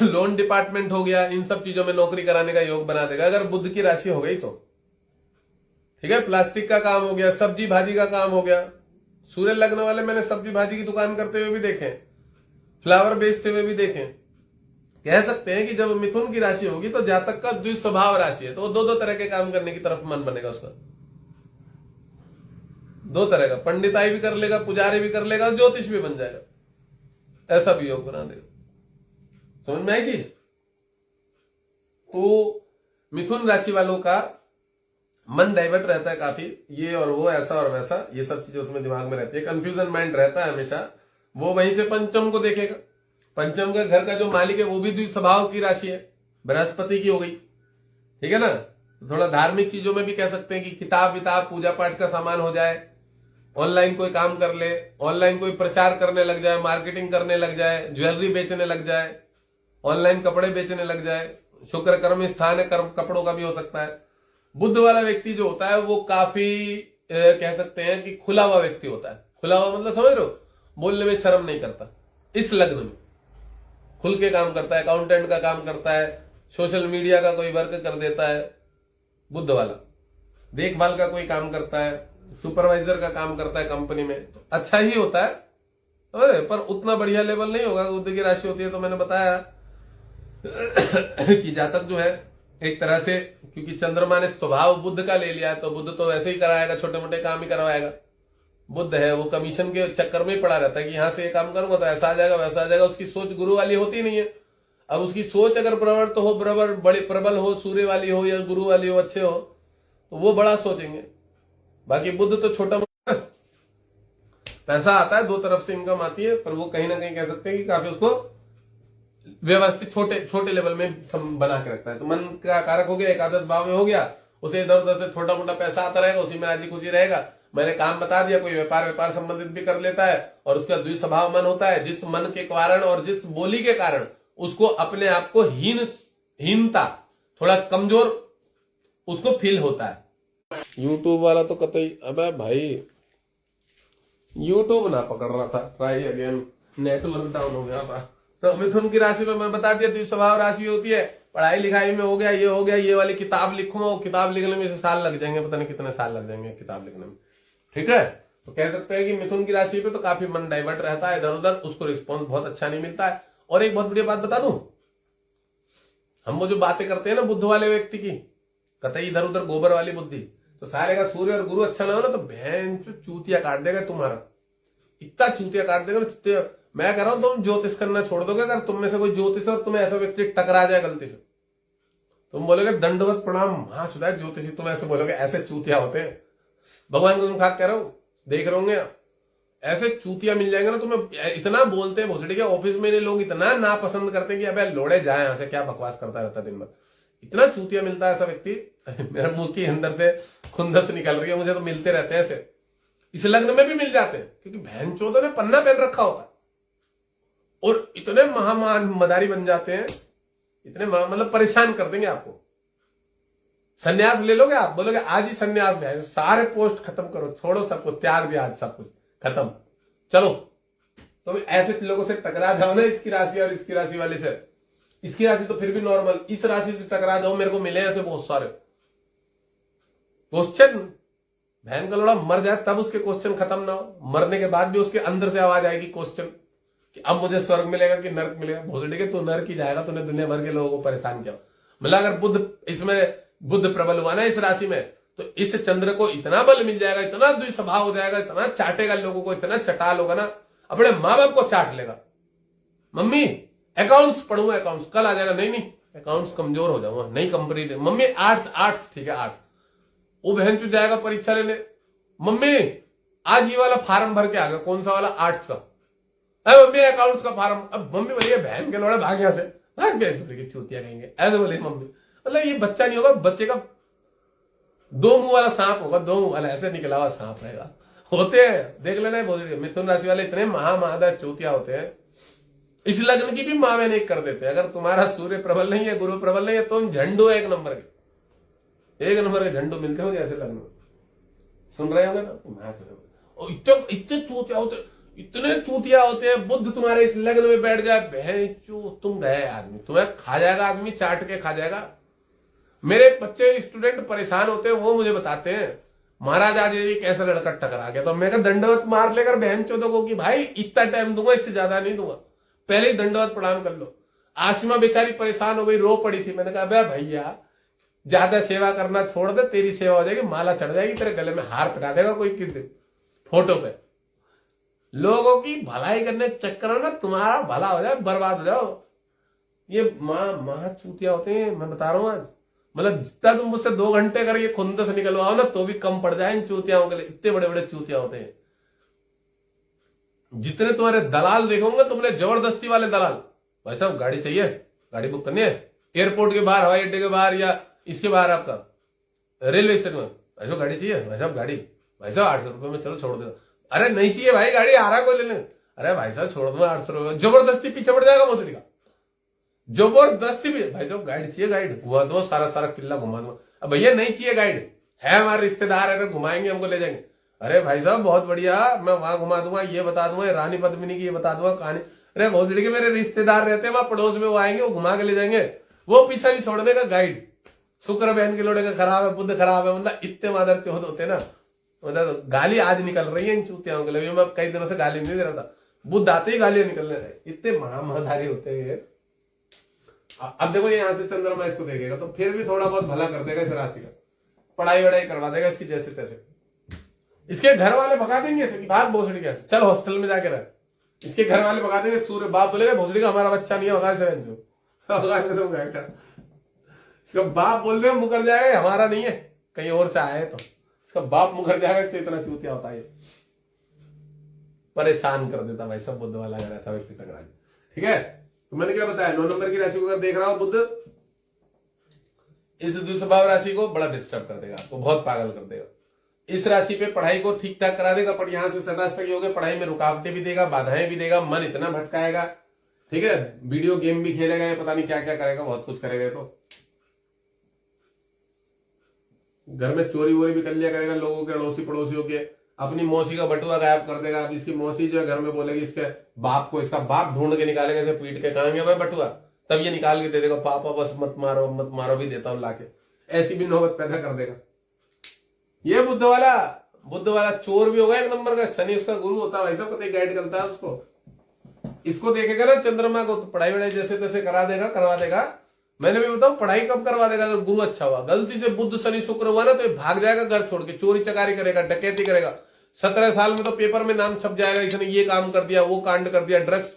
लोन डिपार्टमेंट हो गया, इन सब चीजों में नौकरी कराने का योग बना देगा अगर बुध की राशि हो गई तो। ठीक है, प्लास्टिक का काम हो गया, सब्जी भाजी का काम हो गया। सूर्य लग्न वाले मैंने सब्जी भाजी की दुकान करते हुए भी देखे, फ्लावर बेचते हुए भी देखे। कह सकते हैं कि जब मिथुन की राशि होगी तो जातक का द्विस्वभाव राशि है, तो दो दो तरह के काम करने की तरफ मन बनेगा उसका, दो तरह का, पंडिताई भी कर लेगा, पुजारी भी कर लेगा, ज्योतिष भी बन जाएगा, ऐसा भी योग बना देगा। समझ में आई चीज। तो मिथुन राशि वालों का मन डाइवर्ट रहता है काफी, ये और वो, ऐसा और वैसा, ये सब चीजें उसमें दिमाग में रहती है, कंफ्यूजन माइंड रहता है हमेशा। वो वहीं से पंचम को देखेगा, पंचम का घर का जो मालिक है वो भी द्विस्वभाव की राशि है, बृहस्पति की हो गई। ठीक है ना, थोड़ा धार्मिक चीजों में भी कह सकते हैं कि किताब विताब पूजा पाठ का सामान हो जाए, ऑनलाइन कोई काम कर ले, ऑनलाइन कोई प्रचार करने लग जाए, मार्केटिंग करने लग जाए, ज्वेलरी बेचने लग जाए, ऑनलाइन कपड़े बेचने लग जाए। शुक्र कर्म स्थान है, कर्म कपड़ों का भी हो सकता है। बुध वाला व्यक्ति जो होता है वो काफी कह सकते हैं कि खुला हुआ व्यक्ति होता है। खुला हुआ मतलब समझ रहे हो, बोलने में शर्म नहीं करता, इस लग्न में खुल के काम करता है, अकाउंटेंट का काम करता है, सोशल मीडिया का कोई वर्क कर देता है बुध वाला, देखभाल का कोई काम करता है, सुपरवाइजर का काम करता है कंपनी में, तो अच्छा ही होता है। अरे पर उतना बढ़िया लेवल नहीं होगा। बुध की राशि होती है तो मैंने बताया कि जातक जो है एक तरह से, क्योंकि चंद्रमा ने स्वभाव बुध का ले लिया है तो बुध तो वैसे ही कराएगा, छोटे मोटे काम ही करवाएगा। बुध है वो कमीशन के चक्कर में ही पड़ा रहता है कि यहां से ये काम करूंगा तो ऐसा आ जाएगा वैसा आ जाएगा। उसकी सोच गुरु वाली होती नहीं है। अब उसकी सोच अगर प्रवृत्त हो, बराबर बड़े प्रबल हो, सूर्य वाली हो या गुरु वाली हो, अच्छे हो, तो वो बड़ा सोचेंगे। बाकी बुध तो छोटा मोटा पैसा आता है, दो तरफ से इनकम आती है, पर वो कहीं ना कहीं कह सकते हैं कि काफी उसको व्यवस्थित छोटे लेवल में बना के रखता है। तो मन का कारक हो गया, एकादश भाव में हो गया, उसे इधर उधर से छोटा मोटा पैसा आता रहेगा, उसी में राजी खुशी रहेगा। मैंने काम बता दिया, कोई व्यापार संबंधित भी कर लेता है और उसका द्विस्वभाव मन होता है, जिस मन के कारण और जिस बोली के कारण उसको अपने आप को हीनता, थोड़ा कमजोर उसको फील होता है। यूट्यूब वाला तो कतई, अबे भाई यूट्यूब ना पकड़ रहा था, ट्राई अगेन, नेटवर्क डाउन हो गया था। तो मिथुन की राशि में मैंने बता दिया द्विस्वभाव राशि होती है। पढ़ाई लिखाई में हो गया, ये वाली किताब लिखूंगा, वो किताब लिखने में साल लग जाएंगे, पता नहीं कितने साल लग जाएंगे किताब लिखने में। ठीक है, तो कह सकते हैं कि मिथुन की राशि पे तो काफी मन डाइवर्ट रहता है इधर उधर, उसको रिस्पॉन्स बहुत अच्छा नहीं मिलता है। और एक बहुत बढ़िया बात बता दूं, हम वो जो बातें करते हैं ना बुद्ध वाले व्यक्ति की, कतई इधर उधर गोबर वाली बुद्धि, तो सारे का सूर्य और गुरु अच्छा ना हो ना तो बहन चूतिया काट देगा तुम्हारा, इतना चूतिया काट देगा। मैं कह रहा हूं तुम ज्योतिष करना छोड़ दोगे, अगर तुम में से कोई ज्योतिष और तुम्हें ऐसा व्यक्ति टकरा जाए गलती से, तुम बोलोगे दंडवत प्रणाम महाशुदा ज्योतिषी, तुम ऐसे बोलोगे, ऐसे चूतिया होते हैं। भगवान को तुम खाक कह रहा हूं, देख रहे होंगे ऐसे चूतिया मिल जाएंगे ना तुम्हें। इतना बोलते हैं भोसड़ी के ऑफिस में लोग, इतना नापसंद करते हैं कि अबे लोड़े जाए यहां से, क्या बकवास करता रहता दिन भर। इतना चूतिया मिलता है ऐसा व्यक्ति। मेरे मुंह के अंदर से खुंदस निकल रही है, मुझे तो मिलते रहते हैं ऐसे। इस लग्न में भी मिल जाते हैं क्योंकि बहन चौधों ने पन्ना पहन रखा होता है और इतने महामान मदारी बन जाते हैं, इतने मतलब परेशान कर देंगे आपको। संन्यास ले लोगे आप, बोलोगे आज ही संन्यास में आए, सारे पोस्ट खत्म करो, छोड़ो सब कुछ, त्याग भी आज सब कुछ खत्म, चलो। तो ऐसे लोगों से टकरा जाओ ना, इसकी राशि और इसकी राशि वाले से। इसकी राशि तो फिर भी नॉर्मल, इस राशि से टकरा जाओ, मेरे को मिले ऐसे बहुत सारे क्वेश्चन। बहन का लोड़ा मर जाए तब उसके क्वेश्चन खत्म ना हो, मरने के बाद भी उसके अंदर से आवाज आएगी क्वेश्चन कि अब मुझे स्वर्ग मिलेगा कि नर्क मिलेगा। भोसड़ी के तू नर्क ही जाएगा, तूने दुनिया भर के लोगों को परेशान किया। मतलब अगर बुद्ध प्रबल हुआ ना इस राशि में, तो इस चंद्र को इतना बल मिल जाएगा, इतना द्विस्वभाव हो जाएगा, इतना चाटेगा लोगों को, इतना चटाल होगा ना, अपने माँ बाप को चाट लेगा। मम्मी अकाउंट्स पढ़ूंगा, अकाउंट्स कल आ जाएगा, नहीं अकाउंट्स कमजोर हो जाऊंगा, नहीं कंपनी। मम्मी आर्ट्स ठीक है आर्ट्स, वो बहन चुट जाएगा परीक्षा लेने, मम्मी आज ये वाला फार्म भर के आ गया, कौन सा वाला, आर्ट्स का। मम्मी अकाउंट्स का फार्म, अब मम्मी बोलिए बहन के लोड़े भाग यहां से, भाग बहन चूतिया कहेंगे, ऐसे बोले मम्मी। मतलब ये बच्चा नहीं होगा, बच्चे का दो मुंह वाला सांप होगा, दो मुंह वाला ऐसे निकला हुआ सांप रहेगा। होते हैं, देख लेना है। मिथुन राशि वाले इतने महादाय चूतिया होते हैं, इस लग्न की भी माँ बहन एक कर देते हैं। अगर तुम्हारा सूर्य प्रबल नहीं है, गुरु प्रबल नहीं है, तो झंडू एक नंबर के झंडू मिलते हो जैसे लग्न में, सुन रहे होंगे ना। इतने चूतिया होते, इतने चूतिया होते हैं। बुद्ध तुम्हारे इस लग्न में बैठ जाए, बहन तुम गए आदमी, तुम्हें खा जाएगा, आदमी चाट के खा जाएगा। मेरे बच्चे स्टूडेंट परेशान होते हैं, वो मुझे बताते हैं महाराज आज ये कैसा लड़का टकरा गया, तो मैं दंडवत मार लेकर बहन चौदह को कि भाई इतना टाइम दूंगा, इससे ज्यादा नहीं दूंगा, पहले ही दंडवत प्रणाम कर लो। आसिमा बेचारी परेशान हो गई, रो पड़ी थी। मैंने कहा भैया ज्यादा सेवा करना छोड़ दे, तेरी सेवा हो जाएगी, माला चढ़ जाएगी, तेरे गले में हार पहना देगा कोई किस दिन फोटो पे। लोगों की भलाई करने चक्कर ना तुम्हारा भला हो जाए, बर्बाद हो जाओ। ये महा चूतिया होते हैं, मैं बता रहा हूं आज। मतलब जितना तुम मुझसे 2 घंटे अगर ये खुंदस निकलवाओ ना तो भी कम पड़ जाए इन चूतियाओं के लिए, इतने बड़े बड़े चूतिया होते हैं। जितने तुम्हारे दलाल देखोगे तुमने, जबरदस्ती वाले दलाल, भाई साहब गाड़ी चाहिए, गाड़ी बुक करनी है, एयरपोर्ट के बाहर, हवाई अड्डे के बाहर या इसके बाहर आपका रेलवे स्टेशन में, भाई साहब गाड़ी चाहिए, भाई साहब गाड़ी, भाई साहब 800 रुपये में चलो छोड़ दो। अरे नहीं चाहिए भाई गाड़ी, आ रहा कोई लेने, अरे भाई साहब छोड़ दो 800 रुपये, जबरदस्ती पीछे पड़ जाएगा मछली का, जबरदस्ती भी। भाई साहब गाइड चाहिए, गाइड घुमा दो, सारा किला घुमा दो। अब भैया नहीं चाहिए गाइड, है हमारे रिश्तेदार है, घुमाएंगे, हमको ले जाएंगे। अरे भाई साहब बहुत बढ़िया, मैं वहां घुमा दूंगा, ये बता दूंगा, रानी पद्मिनी की ये बता दूंगा कहानी। अरे भोसड़ी के मेरे रिश्तेदार रहते हैं वहां पड़ोस में, वो आएंगे, वो घुमा के ले जाएंगे, वो पीछा नहीं छोड़ देगा गाइड। शुक्र बहन के लोड़े का खराब है, बुद्ध खराब है, मतलब इतने मादर चौथ होते ना। मतलब गाली आज निकल रही है इन चूतियाओं के लिए, मैं कई दिनों से गाली नहीं दे रहा था। बुध आते ही गालियां निकलने रहे, इतने महामहाधारी होते हैं। अब देखो यहां से चंद्रमा इसको देखेगा तो फिर भी थोड़ा बहुत भला कर देगा इस राशि का, पढ़ाई वढ़ाई करवा देगा इसकी जैसे तैसे। इसके घर वाले भगा देंगे कि भाग भोसड़ी का, चल हॉस्टल में जाके रह। इसके घर वाले भगा देंगे, सूर्य बाप बोलेगा भोसड़ी का हमारा बच्चा नहीं है, भगा से इसका बाप बोल रहे मुकर जाएगा हमारा नहीं है, कहीं और से आए तो इसका बाप मुकर जाएगा, इससे इतना चूतिया होता है, परेशान कर देता भाई सब बुद्ध वाला ऐसा व्यक्ति टकराज। ठीक है, तो मैंने क्या बताया, 9 नंबर की राशि को अगर देख रहा हो बुद्ध, इस द्विस्वभाव राशि को बड़ा डिस्टर्ब कर देगा, आपको बहुत पागल कर देगा। इस राशि पे पढ़ाई को ठीक ठाक करा देगा, पर यहां से सदाष्टक योग है, पढ़ाई में रुकावटें भी देगा, बाधाएं भी देगा, मन इतना भटकाएगा। ठीक है, वीडियो गेम भी खेलेगा, पता नहीं क्या क्या करेगा, बहुत कुछ करेगा। तो घर में चोरी वोरी भी कर लिया करेगा, लोगों के अड़ोसी पड़ोसियों के, अपनी मौसी का बटुआ गायब कर देगा। अब इसकी मौसी जो है घर में बोलेगी इसके बाप को, इसका बाप ढूंढ के निकालेगा, इसे पीट के कहेंगे भाई बटुआ, तब ये निकाल के दे देगा, पापा बस मत मारो भी देता हूं लाके, ऐसी भी नौबत पैदा कर देगा। ये बुद्ध वाला चोर भी होगा एक नंबर का, शनि उसका गुरु होता है भाई साहब, कतई गाइड करता है उसको। इसको देखेगा ना चंद्रमा को तो पढ़ाई वढ़ाई जैसे तैसे करवा देगा। मैंने भी बताऊं पढ़ाई कब करवा देगा, अगर गुरु अच्छा हुआ। गलती से बुद्ध शनि शुक्र हुआ ना तो भाग जाएगा घर छोड़ के, चोरी चकारी करेगा, डकैती करेगा। 17 साल में तो पेपर में नाम छप जाएगा, इसने ये काम कर दिया, वो कांड कर दिया, ड्रग्स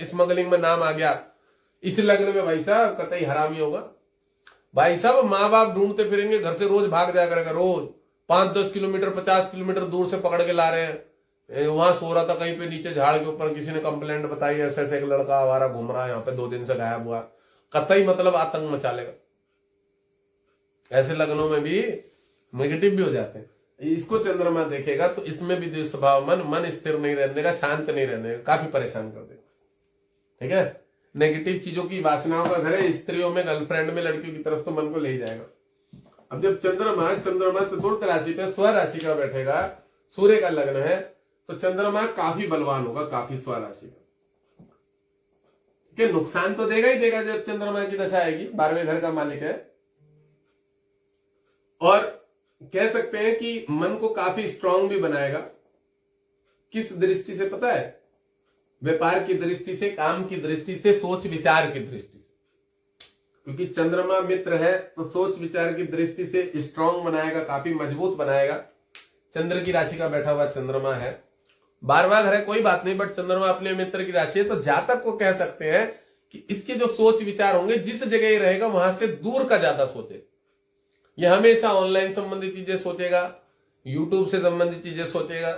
स्मगलिंग में नाम आ गया। इस लग्न में भाई साहब कतई हरामी होगा भाई साहब। माँ बाप ढूंढते फिरेंगे, घर से रोज भाग जाया करेगा, रोज 5-10 किलोमीटर 50 किलोमीटर दूर से पकड़ के ला रहे हैं। वहां सो रहा था कहीं पे नीचे झाड़ के ऊपर, किसी ने कंप्लेंट बताई ऐसे ऐसे एक लड़का आवारा घूम रहा है यहाँ पे, 2 दिन से गायब हुआ। कतई मतलब आतंक मचा लेगा। ऐसे लग्नों में भी नेगेटिव भी हो जाते हैं। इसको चंद्रमा देखेगा तो इसमें भी द्विस्वभाव मन स्थिर नहीं रहने देगा, शांत नहीं रहने देगा, काफी परेशान कर देगा। ठीक है, नेगेटिव चीजों की वासनाओं का घर है। स्त्रियों में, गर्लफ्रेंड में, लड़कियों की तरफ तो मन को ले ही जाएगा। अब जब चंद्रमा चतुर्थ राशि पे स्व राशि का बैठेगा, सूर्य का लग्न है, तो चंद्रमा काफी बलवान होगा, काफी स्व राशि का। कि नुकसान तो देगा ही देगा जब चंद्रमा की दशा आएगी, 12वें घर का मालिक है। और कह सकते हैं कि मन को काफी स्ट्रांग भी बनाएगा। किस दृष्टि से पता है? व्यापार की दृष्टि से, काम की दृष्टि से, सोच विचार की दृष्टि से। क्योंकि चंद्रमा मित्र है तो सोच विचार की दृष्टि से स्ट्रांग बनाएगा, काफी मजबूत बनाएगा। चंद्र की राशि का बैठा हुआ चंद्रमा है, 12वां घर है, कोई बात नहीं, बट चंद्रमा अपने मित्र की राशि है, तो जातक को कह सकते हैं कि इसके जो सोच विचार होंगे, जिस जगह ये रहेगा वहां से दूर का ज्यादा सोचे। ये हमेशा ऑनलाइन संबंधित चीजें सोचेगा, यूट्यूब से संबंधित चीजें सोचेगा,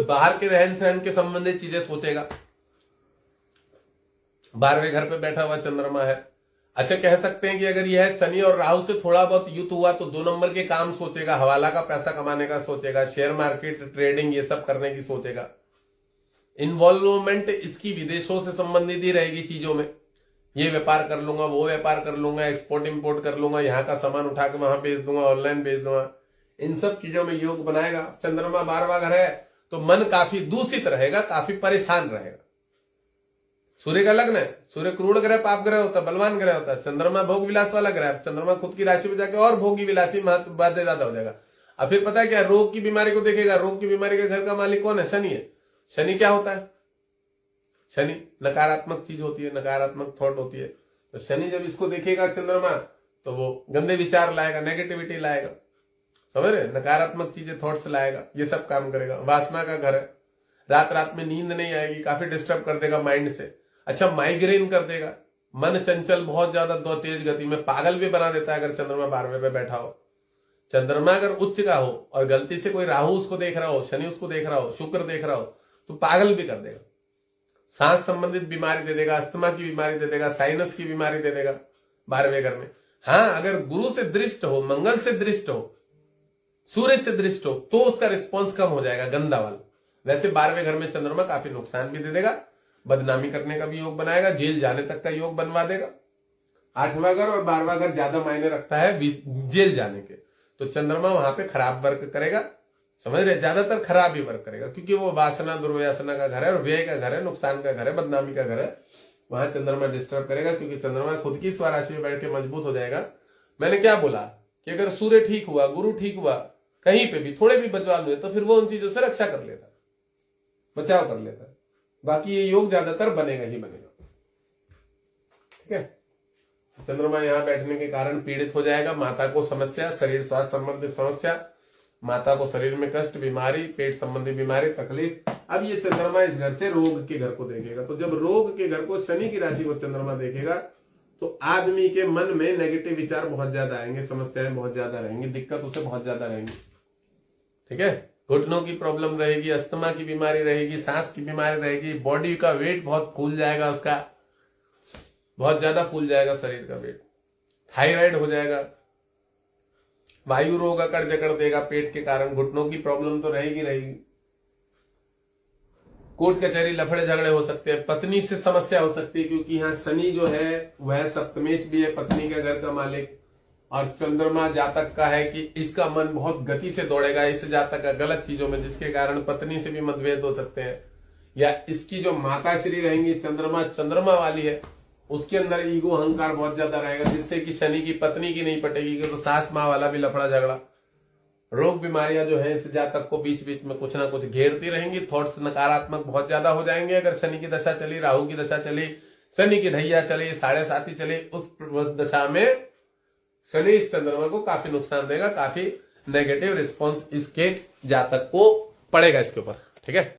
बाहर के रहन सहन के संबंधित चीजें सोचेगा। 12वें घर पे बैठा हुआ चंद्रमा है। अच्छा, कह सकते हैं कि अगर यह शनि और राहु से थोड़ा बहुत युद्ध हुआ तो 2 नंबर के काम सोचेगा, हवाला का पैसा कमाने का सोचेगा, शेयर मार्केट ट्रेडिंग ये सब करने की सोचेगा। इन्वॉल्वमेंट इसकी विदेशों से संबंधित ही रहेगी चीजों में, ये व्यापार कर लूंगा, वो व्यापार कर लूंगा, एक्सपोर्ट इंपोर्ट कर लूंगा, यहाँ का सामान उठा के वहां बेच दूंगा, ऑनलाइन बेच दूंगा, इन सब चीजों में योग बनाएगा। चंद्रमा 12वां घर है तो मन काफी दूषित रहेगा, काफी परेशान रहेगा। सूर्य का लग्न है, सूर्य क्रूर ग्रह, पाप ग्रह होता है, बलवान ग्रह होता है। चंद्रमा भोग विलास वाला ग्रह है, चंद्रमा खुद की राशि में जाके और भोगी विलासी महत्व बातें ज्यादा हो जाएगा। अब फिर पता है क्या, रोग की बीमारी को देखेगा। रोग की बीमारी के घर का मालिक कौन है? शनि है। शनि क्या होता है? शनि नकारात्मक चीज होती है, नकारात्मक थॉट होती है। तो शनि जब इसको देखेगा चंद्रमा तो वो गंदे विचार लाएगा, नेगेटिविटी लाएगा, समझ रहे, नकारात्मक चीजें थॉट्स लाएगा, ये सब काम करेगा। वासना का घर है, रात रात में नींद नहीं आएगी, काफी डिस्टर्ब कर देगा माइंड से। अच्छा, माइग्रेन कर देगा, मन चंचल बहुत ज्यादा, दो तेज गति में, पागल भी बना देता है अगर चंद्रमा 12वें पे बैठा हो। चंद्रमा अगर उच्च का हो और गलती से कोई राहु उसको देख रहा हो, शनि उसको देख रहा हो, शुक्र देख रहा हो, तो पागल भी कर देगा। सांस संबंधित बीमारी दे देगा, अस्थमा की बीमारी दे देगा, साइनस की बीमारी दे देगा 12वें घर में। हाँ, अगर गुरु से दृष्ट हो, मंगल से दृष्ट हो, सूर्य से दृष्ट हो, तो उसका रिस्पॉन्स कम हो जाएगा, गंदा वाला। वैसे 12वें घर में चंद्रमा काफी नुकसान भी दे देगा, बदनामी करने का भी योग बनाएगा, जेल जाने तक का योग बनवा देगा। 8वां घर और 12वां घर ज्यादा मायने रखता है जेल जाने के, तो चंद्रमा वहां पे खराब वर्क करेगा, समझ रहे, ज्यादातर खराब ही वर्क करेगा, क्योंकि वो वासना दुर्व्यसना का घर है और व्यय का घर है, नुकसान का घर है, बदनामी का घर है। वहां चंद्रमा डिस्टर्ब करेगा, क्योंकि चंद्रमा खुद की स्वराशि में बैठ के मजबूत हो जाएगा। मैंने क्या बोला कि अगर सूर्य ठीक हुआ, गुरु ठीक हुआ, कहीं पे भी थोड़े भी बदलाव हुए तो फिर वो उन चीजों से रक्षा कर लेता। बचाव कर लेता है। बाकी ये योग ज्यादातर बनेगा ही बनेगा। ठीक है, चंद्रमा यहां बैठने के कारण पीड़ित हो जाएगा, माता को समस्या, शरीर स्वास्थ्य संबंधी समस्या, माता को शरीर में कष्ट, बीमारी, पेट संबंधी बीमारी, तकलीफ। अब ये चंद्रमा इस घर से रोग के घर को देखेगा, तो जब रोग के घर को, शनि की राशि को चंद्रमा देखेगा तो आदमी के मन में नेगेटिव विचार बहुत ज्यादा आएंगे, समस्याएं बहुत ज्यादा रहेंगी, दिक्कत उसे बहुत ज्यादा रहेंगी। ठीक है, घुटनों की प्रॉब्लम रहेगी, अस्थमा की बीमारी रहेगी, सांस की बीमारी रहेगी, बॉडी का वेट बहुत फूल जाएगा, उसका बहुत ज्यादा फूल जाएगा शरीर का वेट, थायराइड हो जाएगा, वायु रोग अकड़ जकड़ देगा पेट के कारण, घुटनों की प्रॉब्लम तो रहेगी रहेगी, कोर्ट कचहरी लफड़े झगड़े हो सकते हैं, पत्नी से समस्या हो सकती है, क्योंकि यहाँ शनि जो है वह सप्तमेश भी है, पत्नी का घर का मालिक, और चंद्रमा जातक का है कि इसका मन बहुत गति से दौड़ेगा इस जातक का गलत चीजों में, जिसके कारण पत्नी से भी मतभेद हो सकते हैं, या इसकी जो माताश्री रहेंगी, चंद्रमा वाली है, उसके अंदर ईगो अहंकार बहुत ज्यादा रहेगा, जिससे कि शनि की पत्नी की नहीं पटेगी, तो सास माँ वाला भी लफड़ा झगड़ा, रोग बीमारियां जो है इस जातक को बीच बीच में कुछ ना कुछ घेरती रहेंगी, थॉट्स नकारात्मक बहुत ज्यादा हो जाएंगे। अगर शनि की दशा चली, राहु की दशा चली, शनि की ढैया चली, 7.5 चली, उस दशा में शनि इस चंद्रमा को काफी नुकसान देगा, काफी नेगेटिव रिस्पॉन्स इसके जातक को पड़ेगा इसके ऊपर। ठीक है।